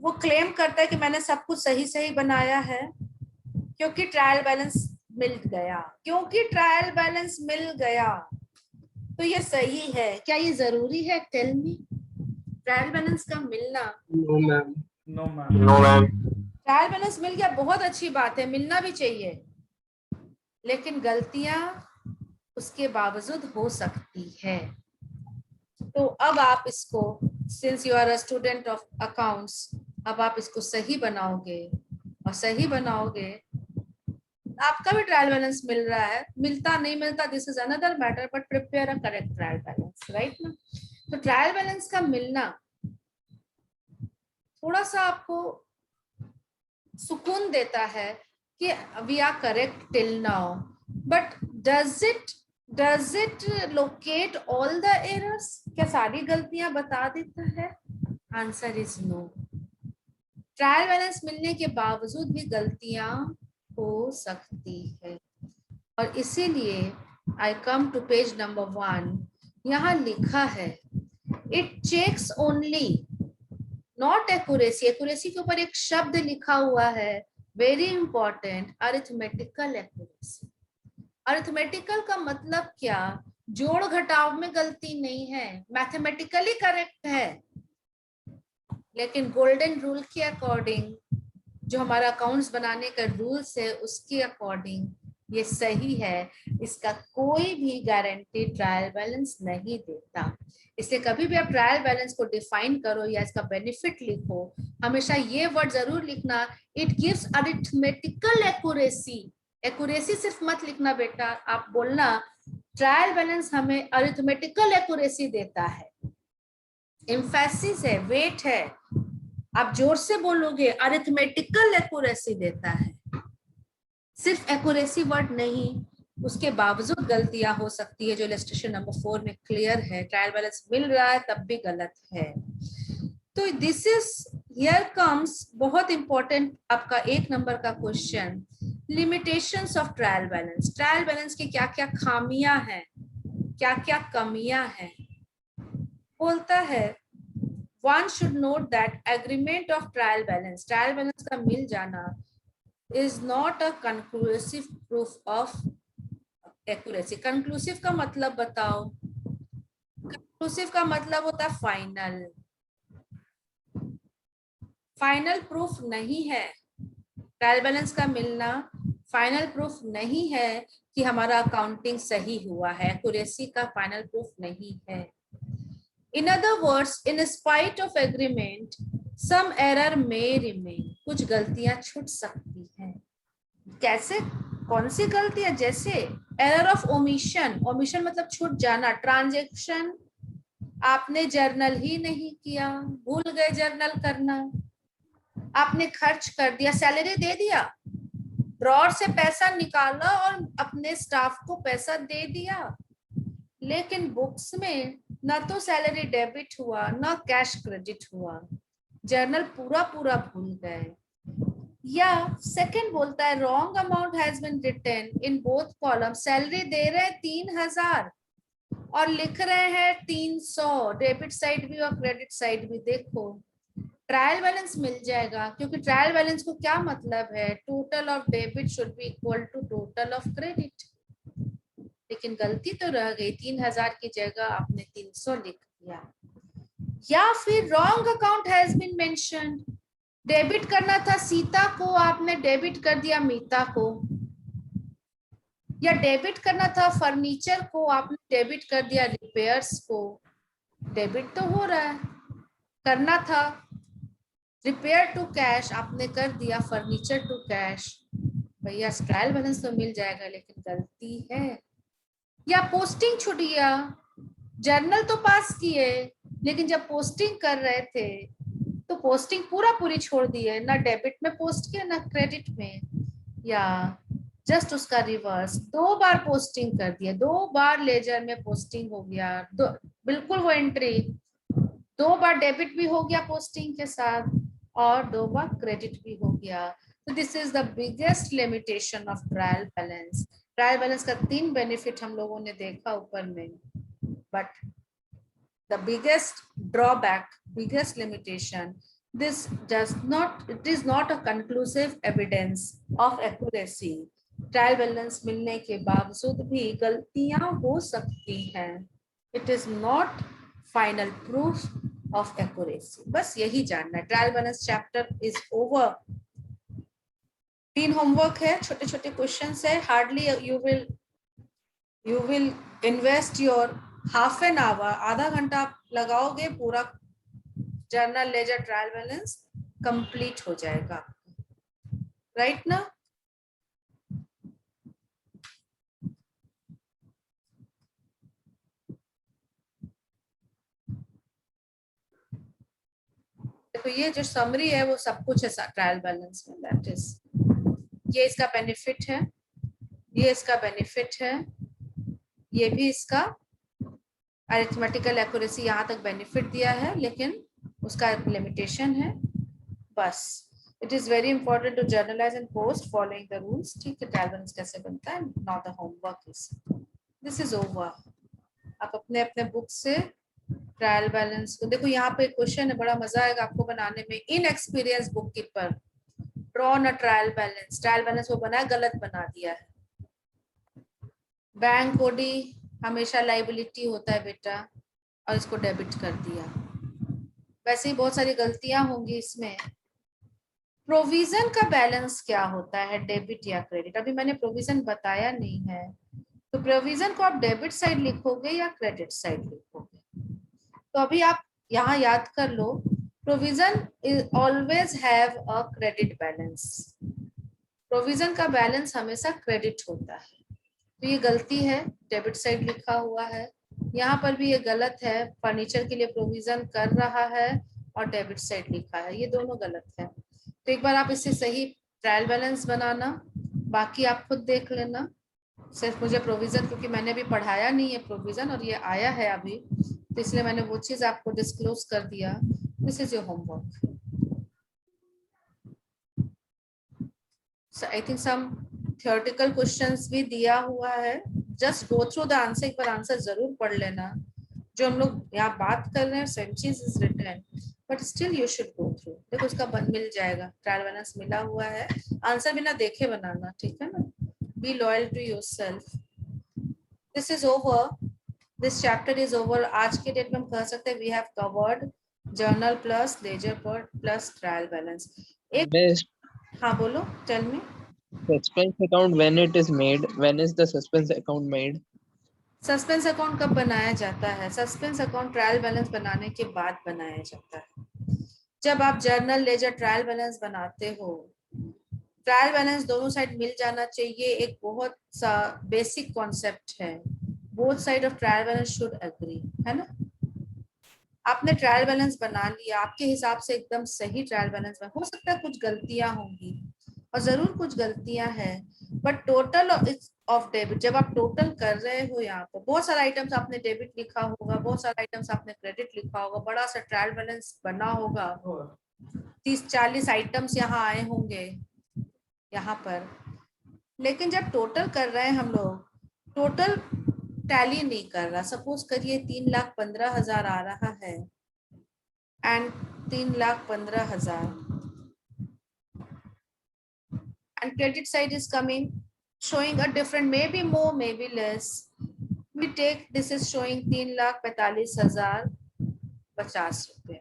वो क्लेम करता है कि मैंने सब कुछ सही सही बनाया है क्योंकि ट्रायल बैलेंस मिल गया, क्योंकि ट्रायल बैलेंस मिल गया तो ये सही है। क्या ये जरूरी है? टेल मी, ट्रायल बैलेंस का मिलना? No ma'am. No, ma'am. No, ma'am. Trial balance मिल गया, बहुत अच्छी बात है, मिलना भी चाहिए, लेकिन गलतियां उसके बावजूद हो सकती है। तो अब आप इसको, since you are a student of accounts, अब आप इसको सही बनाओगे, और सही बनाओगे आपका भी ट्रायल बैलेंस मिल रहा है, मिलता नहीं मिलता this is another matter, but prepare a correct trial balance, right ना। तो ट्रायल बैलेंस का मिलना थोड़ा सा आपको सुकून देता है कि we are correct till now, but does it locate all the errors? क्या सारी गलतियां बता देता है? Answer is no. Trial balance मिलने के बावजूद भी गलतियां हो सकती है, और इसीलिए I come to page number 1, यहाँ लिखा है it checks only not accuracy, accuracy के ऊपर एक शब्द लिखा हुआ है, very important, arithmetical accuracy. Arithmetical का मतलब क्या? जोड़ घटाव में गलती नहीं है, मैथमेटिकली करेक्ट है, लेकिन गोल्डन रूल के अकॉर्डिंग, जो हमारा अकाउंट्स बनाने का रूल्स है उसके अकॉर्डिंग ये सही है, इसका कोई भी गारंटी ट्रायल बैलेंस नहीं देता। इसलिए कभी भी आप ट्रायल बैलेंस को डिफाइन करो या इसका बेनिफिट लिखो, हमेशा ये वर्ड जरूर लिखना, it gives arithmetical accuracy. Accuracy सिर्फ मत लिखना बेटा, आप बोलना ट्रायल बैलेंस हमें अरिथमेटिकल एक्यूरेसी देता है, एम्फेसिस है, वेट है, आप जोर से बोलोगे अरिथमेटिकल एक्यूरेसी देता है, सिर्फ एक्यूरेसी वर्ड नहीं, उसके बावजूद गलतियां हो सकती है, जो इलस्ट्रेशन नंबर 4 में क्लियर है। ट्रायल बैलेंस मिल रहा है तब भी गलत है। तो दिस इज हियर कम्स बहुत इंपॉर्टेंट आपका 1 नंबर का question, limitations of trial balance. Trial balance की क्या क्या खामियां हैं, क्या क्या कमियां हैं। बोलता है one should note that agreement of trial balance का मिल जाना is not a conclusive proof of accuracy. conclusive का मतलब बताओ? conclusive का मतलब होता है फाइनल. फाइनल प्रूफ नहीं है. ट्रायल बैलेंस का मिलना फाइनल प्रूफ नहीं है कि हमारा अकाउंटिंग सही हुआ है. एक्यूरेसी का फाइनल प्रूफ नहीं है. In other words, in spite of agreement, some error may remain. कुछ गलतियां छूट सकती हैं. कैसे? कौन सी गलतियां? जैसे एरर ऑफ ओमिशन. ओमिशन मतलब छूट जाना. ट्रांजैक्शन आपने जर्नल ही नहीं किया, भूल गए जर्नल करना. आपने खर्च कर दिया, सैलरी दे दिया, ड्रॉर से पैसा निकाला और अपने स्टाफ को पैसा दे दिया, लेकिन बुक्स में ना तो सैलरी डेबिट हुआ ना कैश क्रेडिट हुआ. जर्नल पूरा पूरा भूल गए. या सेकंड बोलता है wrong amount has been written in both column. Salary दे रहे हैं 3000 और लिख रहे हैं 300. डेबिट साइड भी और क्रेडिट साइड भी. देखो ट्रायल बैलेंस मिल जाएगा, क्योंकि ट्रायल बैलेंस को क्या मतलब है? Total of debit should be equal to total of credit. लेकिन गलती तो रह गई. 3000 की जगह आपने 300 लिख दिया. या फिर wrong account has been mentioned. Debit करना था सीता को, आपने डेबिट कर दिया मीता को. या डेबिट करना था फर्नीचर को, आपने डेबिट कर दिया रिपेयर्स को. डेबिट तो हो रहा है. करना था रिपेयर टू कैश, आपने कर दिया फर्नीचर टू कैश. भैया ट्रायल बैलेंस तो मिल जाएगा, लेकिन गलती है. या पोस्टिंग छूट गया. जर्नल तो पास किए, लेकिन जब पोस्टिंग कर रहे थे तो पोस्टिंग पूरा पूरी छोड़ दिए. ना डेबिट में पोस्ट किया ना क्रेडिट में. या जस्ट उसका रिवर्स, 2 बार पोस्टिंग कर दिया. 2 बार लेजर में पोस्टिंग हो गया. बिल्कुल वो एंट्री 2 बार डेबिट भी हो गया पोस्टिंग के साथ और 2 बार क्रेडिट भी हो गया. तो this is the biggest limitation of trial balance. Trial balance का 3 बेनिफिट हम लोगों ने देखा ऊपर में, but the biggest drawback, biggest limitation, this does not, it is not a conclusive evidence of accuracy. Trial balance मिलने के बावजूद भी गलतियां हो सकती हैं. It is not final proof of accuracy. बस यही जानना है. Trial balance chapter is over. 3 homework है, छोटे छोटे क्वेश्चंस है. Hardly you will invest your half an hour, आधा घंटा आप लगाओगे, पूरा journal ledger trial balance complete हो जाएगा. राइट ना? देखो ये जो समरी है वो सब कुछ है ट्रायल बैलेंस में. दैट इज, ये इसका बेनिफिट है, ये इसका बेनिफिट है, ये भी इसका अरिथमेटिकल एक्यूरेसी यहाँ तक बेनिफिट दिया है, लेकिन उसका लिमिटेशन है. बस it is very important to journalise and post following the rules. ठीक है, ट्रायल बैलेंस कैसे बनता है. Now the homework is, this is over. आप अपने अपने बुक से ट्रायल बैलेंस को देखो. यहाँ पे क्वेश्चन है, बड़ा मजा आएगा आपको बनाने में. In experience book keeper draw न ट्रायल बैलेंस. ट्रायल बैलेंस वो बनाया, गलत बना दिया है. बैंक ओडी हमेशा लाइबिलिटी होता है बेटा, और इसको डेबिट कर दिया. वैसे ही बहुत सारी गलतियां होंगी इसमें. प्रोविजन का बैलेंस क्या होता है, डेबिट या क्रेडिट? अभी मैंने प्रोविजन बताया नहीं है. तो प्रोविजन को आप डेबिट साइड लिखोगे या क्रेडिट साइड लिखोगे? तो अभी आप यहाँ याद कर लो, provision always have a credit balance. Provision का बैलेंस हमेशा क्रेडिट होता है. तो ये गलती है, डेबिट साइड लिखा हुआ है. यहाँ पर भी ये गलत है, फर्नीचर के लिए प्रोविजन कर रहा है और डेबिट साइड लिखा है. ये दोनों गलत है. तो एक बार आप इससे सही ट्रायल बैलेंस बनाना, बाकी आप खुद देख लेना. सिर्फ मुझे प्रोविजन, क्योंकि मैंने भी पढ़ाया नहीं है प्रोविजन और ये आया है अभी, तो इसलिए मैंने वो चीज आपको डिस्क्लोज कर दिया. This is your homework. I think some theoretical questions भी दिया हुआ है. Just go through the answer. एक बार आंसर जरूर पढ़ लेना. जो हम लोग यहाँ बात कर रहे हैं सेम चीज is written, but still you should go through. देखो उसका मिल जाएगा, ट्रायल बैलेंस मिला हुआ है, आंसर बिना देखे बनाना, ठीक है ना। Be loyal to yourself. This is over, this chapter is over. आज के डेट में हम कह सकते हैं we have covered journal plus ledger plus trial balance. एक Miss, हाँ बोलो, tell me. suspense account when it is made. When is the suspense account made? Suspense account कब बनाया जाता है? सस्पेंस अकाउंट ट्रायल बैलेंस बनाने के बाद बनाया जाता है। जब आप जर्नल लेजर ट्रायल बैलेंस बनाते हो, ट्रायल बैलेंस दोनों साइड मिल जाना चाहिए, एक बहुत सा बेसिक कॉन्सेप्ट है। Both side of trial balance should agree, है ना। आपने ट्रायल बैलेंस बना लिया, आपके हिसाब से एकदम सही ट्रायल बैलेंस बना, हो सकता है कुछ गलतियां होंगी और जरूर कुछ गलतियां हैं, बट टोटल ऑफ डेबिट जब आप टोटल कर रहे हो, यहाँ पर बहुत सारे आइटम्स आपने डेबिट लिखा होगा, बहुत सारे आइटम्स आपने क्रेडिट लिखा होगा, बड़ा सा ट्रायल बैलेंस बना होगा, 30-40 आइटम्स यहाँ आए होंगे यहाँ पर। लेकिन जब टोटल कर रहे हैं हम लोग, टोटल टैली नहीं कर रहा। सपोज करिए 3,15,000 आ रहा है and 3,15,000 and credit side is coming, showing a different, maybe more, maybe less. We take this is showing 3,45,050 रुपए।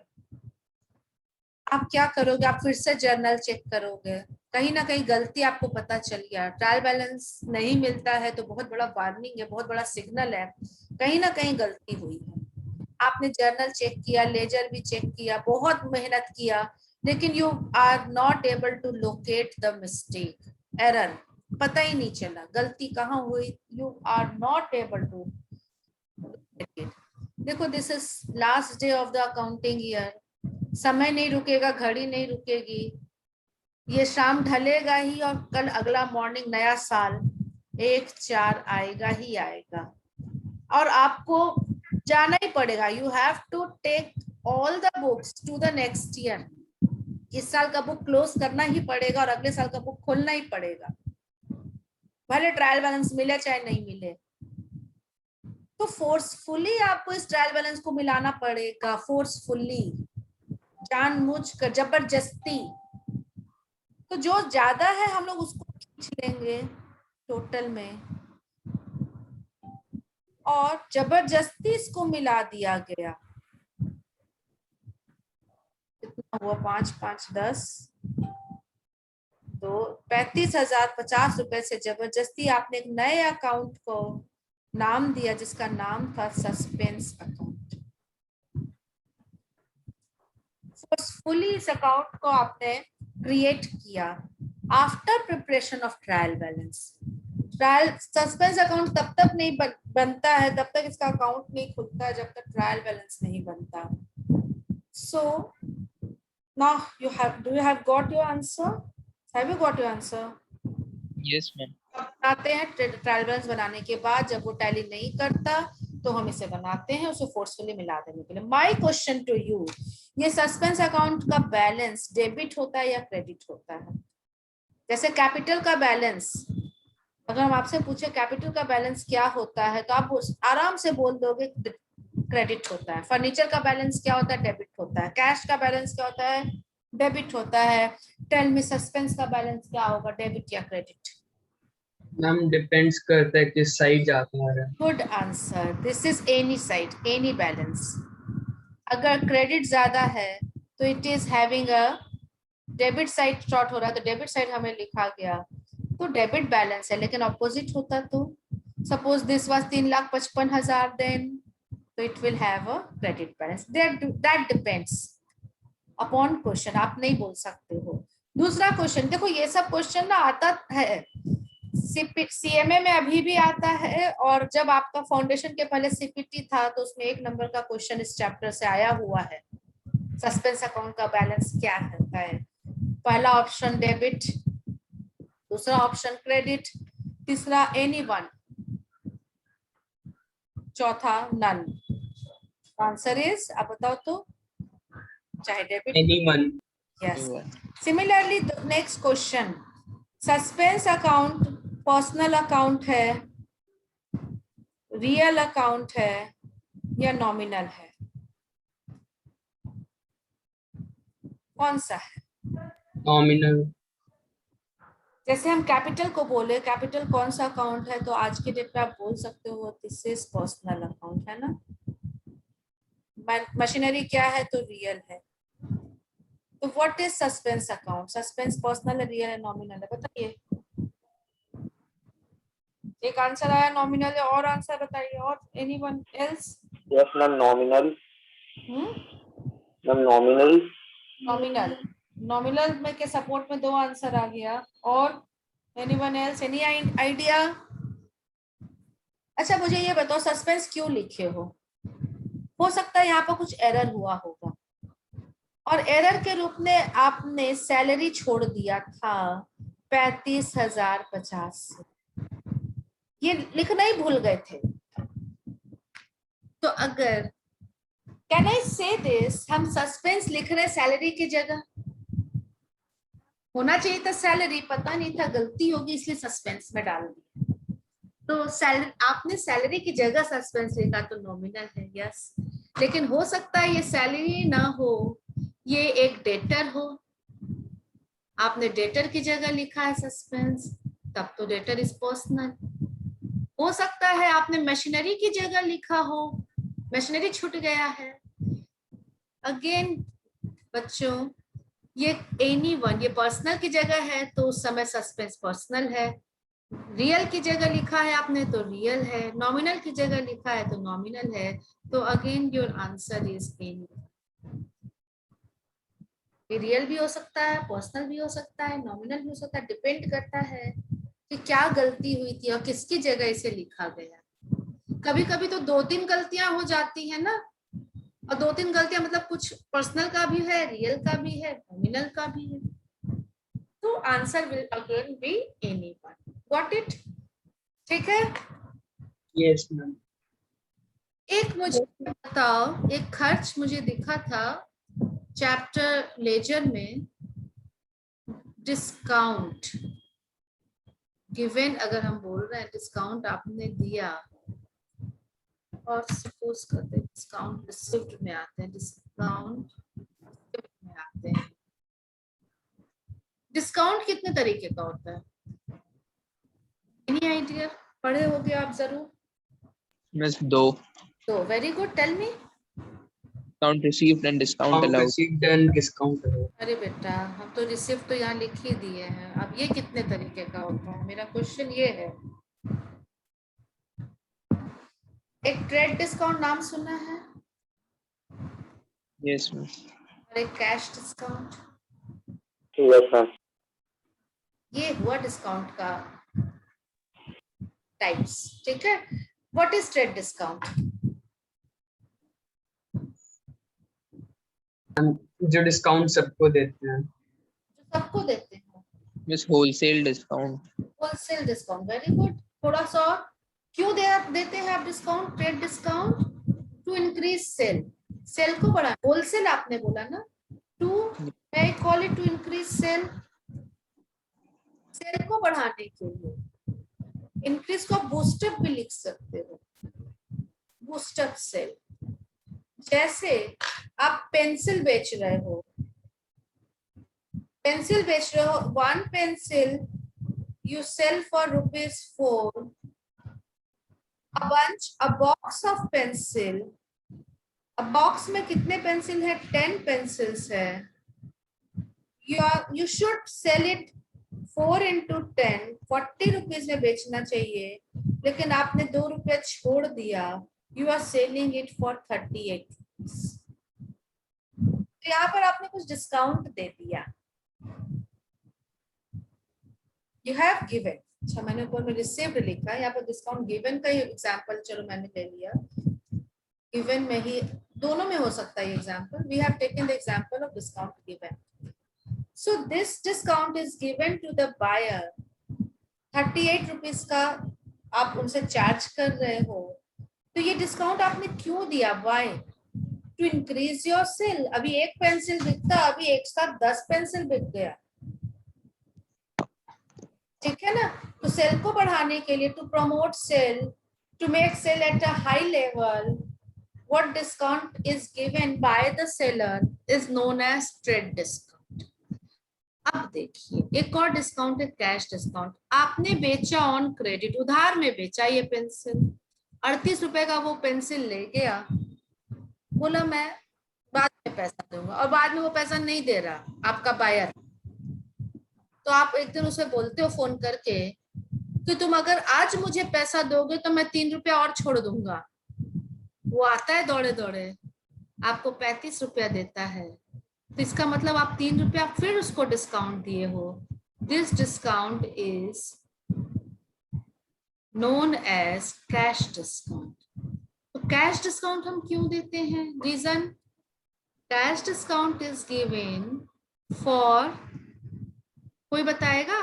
आप क्या करोगे? आप फिर से जर्नल चेक करोगे, कहीं ना कहीं गलती आपको पता चल गया। ट्रायल बैलेंस नहीं मिलता है तो बहुत बड़ा वार्निंग है, बहुत बड़ा सिग्नल है, कहीं ना कहीं गलती हुई है। आपने जर्नल चेक किया, लेजर भी चेक किया, बहुत मेहनत किया, लेकिन you are not able to locate the mistake, error पता ही नहीं चला गलती कहाँ हुई, you are not able to. देखो this is last day of the accounting year, समय नहीं रुकेगा, घड़ी नहीं रुकेगी, ये शाम ढलेगा ही और कल अगला मॉर्निंग नया साल 1/4 आएगा ही आएगा, और आपको जाना ही पड़ेगा। You have to take all the books to the next year. इस साल का बुक क्लोज करना ही पड़ेगा और अगले साल का बुक खोलना ही पड़ेगा, भले ट्रायल बैलेंस मिले चाहे नहीं मिले। तो फोर्सफुली आपको इस ट्रायल बैलेंस को मिलाना पड़ेगा, फोर्सफुली, जानबूझकर, जबरदस्ती। तो जो ज्यादा है हम लोग उसको खींच लेंगे टोटल में, और जबरदस्ती इसको मिला दिया गया। कितना हुआ? 5 5 10 तो 35,050 रुपए से जबरदस्ती आपने एक नए अकाउंट को नाम दिया जिसका नाम था सस्पेंस अकाउंट। फोर्सफुली इस अकाउंट को आपने क्रिएट किया after preparation of trial balance. Trial suspense account तब तक नहीं बनता है, तब तक इसका अकाउंट नहीं खुलता है जब तक ट्रायल बैलेंस नहीं बनता। So now you have, do you have got your answer? Have you got your answer? Yes, ma'am. बनाते हैं ट्रायल बैलेंस बनाने के बाद, जब वो टैली नहीं करता तो हम इसे बनाते हैं उसे फोर्सफुली मिला देने के लिए। माय क्वेश्चन टू यू, ये सस्पेंस अकाउंट का बैलेंस डेबिट होता है या क्रेडिट होता है? जैसे कैपिटल का बैलेंस, अगर हम आपसे पूछे कैपिटल का बैलेंस क्या होता है तो आप आराम से बोल दोगे क्रेडिट होता है। फर्नीचर का बैलेंस क्या होता है? डेबिट होता है। कैश का बैलेंस क्या होता है? डेबिट होता है। टेल मी सस्पेंस का बैलेंस क्या होगा, डेबिट या क्रेडिट? मैम डिपेंड्स करता है किस साइड जाता है। Good answer, this is any side, any balance. अगर क्रेडिट ज्यादा है तो it is having a debit side, short हो रहा है तो डेबिट साइड हमें लिखा गया तो डेबिट बैलेंस है। लेकिन ऑपोजिट होता तो सपोज दिस वाज 3,55,000 देन तो it will have a credit balance. That depends upon question, आप नहीं बोल सकते हो। दूसरा क्वेश्चन देखो, ये सब क्वेश्चन ना आता है सीएमए में अभी भी आता है, और जब आपका फाउंडेशन के पहले सीपीटी था तो उसमें 1 नंबर का क्वेश्चन इस चैप्टर से आया हुआ है। सस्पेंस अकाउंट का बैलेंस क्या करता है? पहला ऑप्शन डेबिट, दूसरा ऑप्शन क्रेडिट, तीसरा एनी वन, चौथा नन। आंसर इज, आप बताओ तो, चाहे debit anyone. Yes. Similarly next question, suspense account personal account है, रियल अकाउंट है या नॉमिनल है? कौन सा है? नॉमिनल। जैसे हम कैपिटल को बोले, कैपिटल कौन सा अकाउंट है, तो आज के डेट पे आप बोल सकते हो दिस इज पर्सनल अकाउंट, है ना। मशीनरी क्या है, तो रियल है। तो what is suspense account? Suspense personal है, रियल है, नॉमिनल है? बताइए। एक आंसर आया नॉमिनल है, और आंसर बताइए, और anyone else? Yes, ma'am. Nominal. हम्म, Ma'am, nominal. नॉमिनल। नॉमिनल में के सपोर्ट में 2 आंसर आ गया, और एनीवन एल्स, एनी आइडिया? अच्छा मुझे ये बताओ, सस्पेंस क्यों लिखे हो सकता है यहाँ पर कुछ एरर हुआ होगा, और एरर के रूप में आपने सैलरी छोड़ दिया था 35,050 से, ये लिखना ही भूल गए थे। तो अगर कैन आई से दिस, हम सस्पेंस लिख रहे सैलरी की जगह, होना चाहिए था सैलरी, पता नहीं था, गलती होगी इसलिए सस्पेंस में डाल दिया। तो सैलरी, आपने सैलरी की जगह सस्पेंस लिखा तो नॉमिनल है, यस। लेकिन हो सकता है ये सैलरी ना हो, ये एक डेटर हो, आपने डेटर की जगह लिखा है सस्पेंस, तब तो डेटर इज पर्सनल। हो सकता है आपने मशीनरी की जगह लिखा हो, मशीनरी छूट गया है। अगेन बच्चों, ये एनीवन, ये पर्सनल की जगह है तो उस समय सस्पेंस पर्सनल है, रियल की जगह लिखा है आपने तो रियल है, नॉमिनल की जगह लिखा है तो नॉमिनल है। तो again your answer is anyone. ये रियल भी हो सकता है, पर्सनल भी हो सकता है, नॉमिनल भी हो सकता है, डिपेंड करता है कि क्या गलती हुई थी और किसकी जगह इसे लिखा गया। कभी कभी तो 2-3 गलतियां हो जाती है ना, और 2-3 गलतियां मतलब कुछ पर्सनल का भी है, रियल का भी है, नॉमिनल का भी है। तो answer will again B anyone. Got it? ठीक है। Yes ma'am. एक मुझे बताओ, एक खर्च मुझे दिखा था चैप्टर लेजर में, डिस्काउंट गिवन, अगर हम बोल रहे हैं डिस्काउंट आपने दिया, और सपोज करते हैं डिस्काउंट रिसीव्ड में आते हैं, डिस्काउंट में आते हैं। डिस्काउंट कितने तरीके का होता है? Any idea? पढ़े होगे आप जरूर। Miss 2. तो very good, tell me. Discount received and discount count allowed. Received and discount allowed. अरे बेटा, हम तो रिसिप्ट तो यहाँ लिख ही दिए हैं, अब ये कितने तरीके का होता है, मेरा क्वेश्चन ये है। एक ट्रेड डिस्काउंट नाम सुना है, Yes, miss. और एक कैश डिस्काउंट। Yes, ma'am. ये हुआ डिस्काउंट का टाइप्स, ठीक है। What is trade discount? जो डिस्काउंट सबको देते हैं। जो सबको देते हैं, Miss wholesale discount. Wholesale discount. Very good. थोड़ा सा और, क्यों देते हैं आप discount, trade discount? To increase sale, sale को बढ़ा, होलसेल आपने बोला ना, टू मैं call it to increase sale, sale को बढ़ाने के लिए। इंक्रीज को बूस्टअप भी लिख सकते हो, बूस्टअप सेल। जैसे आप पेंसिल बेच रहे हो, पेंसिल बेच रहे हो, 1 pencil you sell for ₹4, a box of pencil, a box में कितने पेंसिल है, 10 पेंसिल्स है, you should sell it 4 into 10, 40 rupees में बेचना चाहिए, लेकिन आपने 2 रुपया छोड़ दिया, you are selling it for 38 rupees। तो यहाँ पर आपने कुछ डिस्काउंट दे दिया, you have given। अच्छा, मैंने ऊपर में रिसीव्ड लिखा है, यहाँ पर डिस्काउंट गिवन का ही एग्जांपल चलो मैंने ले लिया, गिवन में ही, दोनों में हो सकता है example. We have taken the example of discount given. So this discount is given to the buyer, 38 rupees का आप उनसे चार्ज कर रहे हो। तो ये डिस्काउंट आपने क्यों दिया, why? To increase your sale. अभी 1 पेंसिल बिकता, अभी एक साथ 10 पेंसिल बिक गया, ठीक है ना। तो सेल को बढ़ाने के लिए, to promote sale, to make sale at a high level, what discount is given by the seller is known as trade discount. अब देखिए एक और डिस्काउंट है कैश डिस्काउंट। आपने बेचा ऑन क्रेडिट, उधार में बेचा ये पेंसिल, 38 रुपए का वो पेंसिल ले गया, बोला मैं बाद में पैसा दूंगा, और बाद में वो पैसा नहीं दे रहा आपका बायर, तो आप एक दिन उसे बोलते हो फोन करके कि तुम अगर आज मुझे पैसा दोगे तो मैं 3 रुपया और छोड़ दूंगा। वो आता है दौड़े दौड़े, आपको 35 रुपया देता है, तो इसका मतलब आप 3 रुपया फिर उसको डिस्काउंट दिए हो। This discount is known as cash discount. तो कैश डिस्काउंट हम क्यों देते हैं? Reason, cash discount is given for, कोई बताएगा?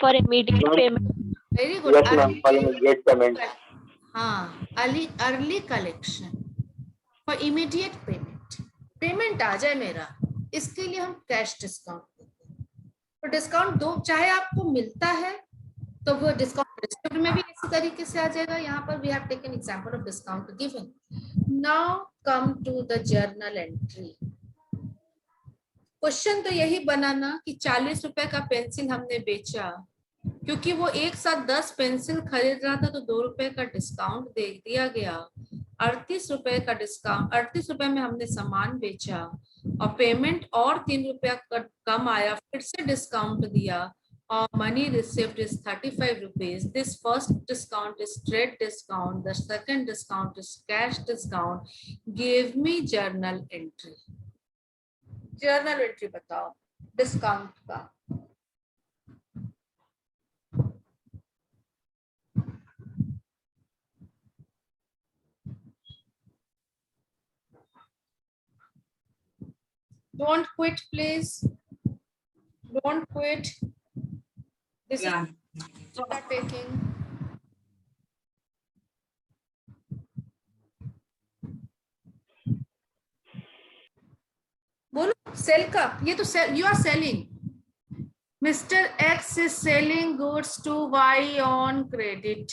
For immediate payment. Very good. Yes, ma'am. For immediate payment. हाँ, early collection for immediate payment, payment आ जाए मेरा, इसके लिए हम कैश डिस्काउंट देते हैं। तो डिस्काउंट दो, चाहे आपको मिलता है तो वो डिस्काउंट रिसिप्ट में भी इसी तरीके से आ जाएगा। यहाँ पर we have taken example of discount given. Now come to the journal entry. Question तो यही बनाना कि 40 रुपए का पेंसिल हमने बेचा, क्योंकि वो एक साथ 10 पेंसिल खरीद रहा था तो 2 रुपए का डिस्काउंट दे दिया गया। 38 रुपए का डिस्काउंट, 38 रुपए में हमने सामान बेचा और पेमेंट और 3 रुपया कम आया, फिर से डिस्काउंट दिया और money received is 35 rupees. This first discount is trade discount, the second discount is cash discount. Give me journal entry. Journal entry बताओ डिस्काउंट का। Don't quit, please. Don't quit. This is not taking. बोलो सेल का, ये तो sale, you are selling. Mister X is selling goods to Y on credit.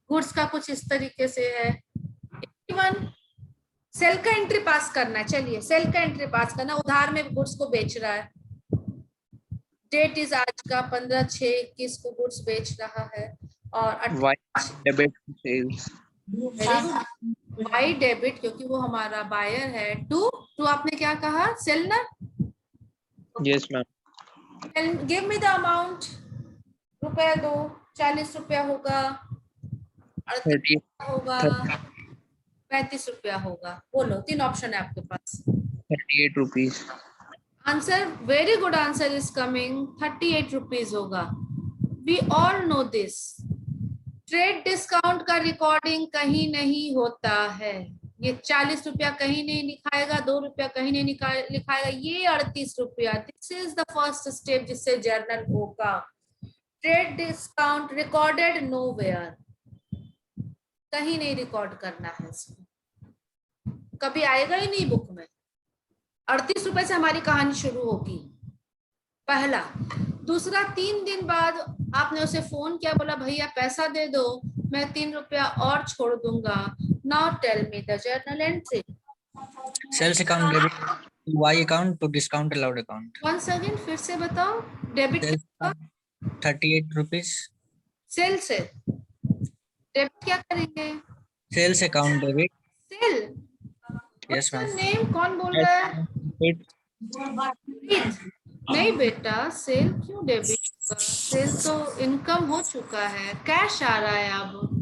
Goods का कुछ इस तरीके से है। इवन सेल का एंट्री पास करना है, चलिए सेल का एंट्री पास करना। उधार में गुड्स को बेच रहा है, डेट इज आज का 15/6/21 को गुड्स बेच रहा है और डेबिट सेल्स। वाई डेबिट, क्योंकि वो हमारा बायर है। टू आपने क्या कहा? सेल ना? Yes ma'am. Give me the amount. रुपया दो, 40 रुपया होगा, 38 होगा, 35 रुपया होगा। बोलो, 3 ऑप्शन है आपके पास। 38 rupees. Answer, very good answer is coming. 38 rupees होगा। We all know this. Trade discount का रिकॉर्डिंग कहीं नहीं होता है। ये 40 रुपया कहीं नहीं लिखाएगा, 2 रुपया कहीं नहीं लिखाएगा, ये 38 रुपया। This is the first step जिससे जर्नल होगा। ट्रेड डिस्काउंट रिकॉर्डेड नोवेयर, कहीं नहीं रिकॉर्ड करना है इसमें, कभी आएगा ही नहीं बुक में। 38 रुपए से हमारी कहानी शुरू होगी, पहला। दूसरा, 3 दिन बाद आपने उसे फोन किया, बोला भैया पैसा दे दो, मैं 3 रुपया और छोड़ दूंगा। Now tell me the journal entry. Sales account debit to Y account to discount allowed account. Once again फिर से बताओ। Debit 38 rupees. सेल से डेबिट क्या करेंगे? Sales account debit. Sale, yes ma'am. Name कौन बोल रहा है? नहीं बेटा, सेल क्यों डेबिट? सेल तो इनकम हो चुका है, कैश आ रहा है अब।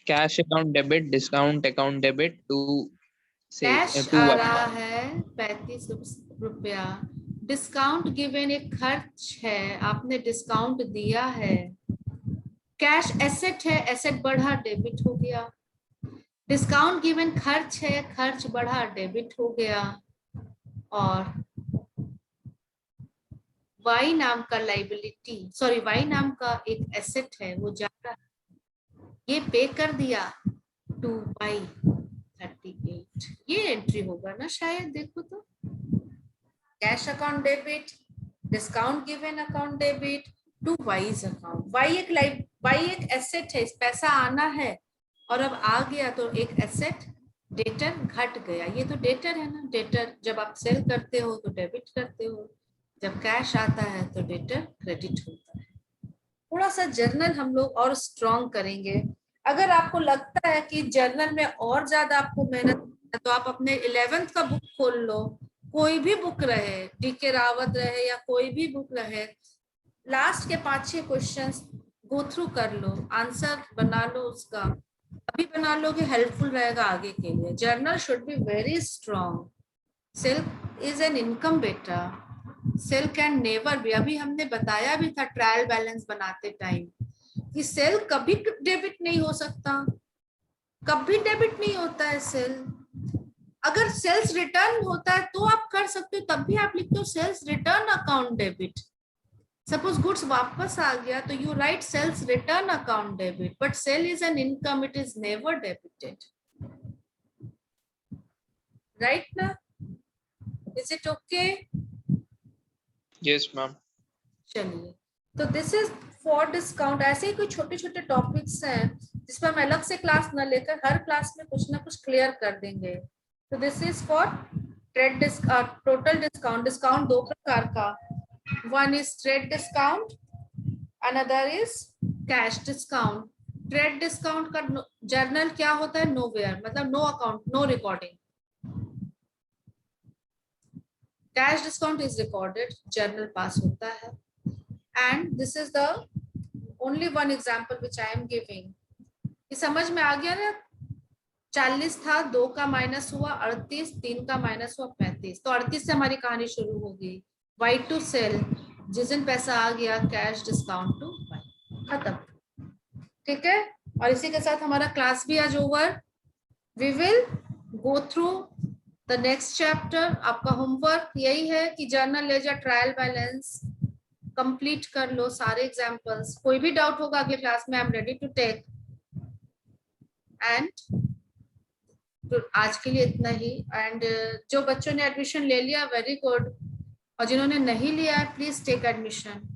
Cash account debit, discount account debit to cash आ रहा है 35 रुपया। डिस्काउंट गिवन एक खर्च है, आपने डिस्काउंट दिया है। कैश एसेट है, एसेट बढ़ा डेबिट हो गया। डिस्काउंट गिवन खर्च है, खर्च बढ़ा डेबिट हो गया। और वाई नाम का लाइबिलिटी, सॉरी वाई नाम का एक एसेट है, वो जा रहा है, ये पे कर दिया टू वाई 38। ये एंट्री होगा ना शायद, देखो तो। Cash account debit, discount given account debit to Y's account. Y एक एसेट है, पैसा आना है, और अब आ गया तो एक एसेट डेटर घट गया, ये तो डेटर है ना। डेटर जब आप सेल करते हो तो डेबिट करते हो, जब कैश आता है तो डेटर क्रेडिट होता है। थोड़ा सा जर्नल हम लोग और स्ट्रॉन्ग करेंगे। अगर आपको लगता है कि जर्नल में और ज्यादा आपको मेहनत है, तो आप अपने 11th का बुक खोल लो, कोई भी बुक रहे, डीके रावत रहे या कोई भी बुक रहे, लास्ट के 5-6 क्वेश्चंस गो थ्रू कर लो, आंसर बना लो उसका, अभी बना लो कि हेल्पफुल रहेगा आगे के लिए। Journal should be very strong. Sale is an income बेटा, सेल कैन नेवर बी, अभी हमने बताया भी था ट्रायल बैलेंस बनाते टाइम कि सेल कभी डेबिट नहीं हो सकता, कभी डेबिट नहीं होता है सेल। अगर सेल्स रिटर्न होता है तो आप कर सकते हो, तब भी आप लिखते हो sales return account debit. Suppose goods वापस आ गया तो you write sales return account debit, but sale is an income, it is never debited, right ना? Is it okay? Yes, ma'am. चलिए, तो दिस इज फॉर डिस्काउंट। ऐसे ही कोई छोटे छोटे टॉपिक्स हैं जिस पर हम अलग से क्लास न लेकर हर क्लास में कुछ ना कुछ क्लियर कर देंगे। तो this is for trade discount, total discount. Discount दो प्रकार का, one is trade discount, another is cash discount. Trade discount का जर्नल क्या होता है? नोवेयर, मतलब no account, no recording. Cash discount is recorded, journal pass होता है। And this is the only one example which I am giving. ये समझ में आ गया ना? 40 था, 2 का माइनस हुआ 38, 3 का माइनस हुआ 35, तो 38 से हमारी कहानी शुरू होगी। वाई टू सेल, जिस दिन पैसा आ गया कैश डिस्काउंट टू वाई, खत्म। ठीक है, और इसी के साथ हमारा क्लास भी आज over. We will go through the next chapter. आपका होमवर्क यही है कि journal ledger trial balance complete कर लो सारे एग्जांपल्स। कोई भी डाउट होगा अगले क्लास में, I am ready to take. And तो आज के लिए इतना ही। एंड जो बच्चों ने एडमिशन ले लिया वेरी गुड, और जिन्होंने नहीं लिया है please take admission,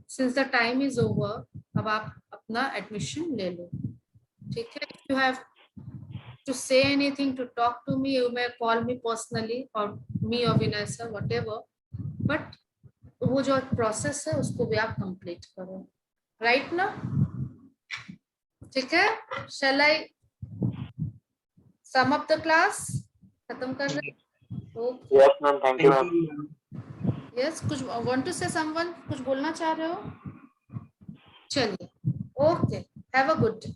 since the time is over. अब आप अपना एडमिशन ले लो, ठीक है? If you have to say anything, to talk to me, you may call me personally और मी और विनय सर, व्हाटएवर, बट वो जो प्रोसेस है उसको भी आप कंप्लीट करो, राइट ना? ठीक है, शैल आई सम अप द क्लास? खत्म कर रहे? Okay, Yes, ma'am. Thank you, ma'am. Yes, कुछ वांट टू से समवन, कुछ बोलना चाह रहे हो? चलिए, okay, have a good day.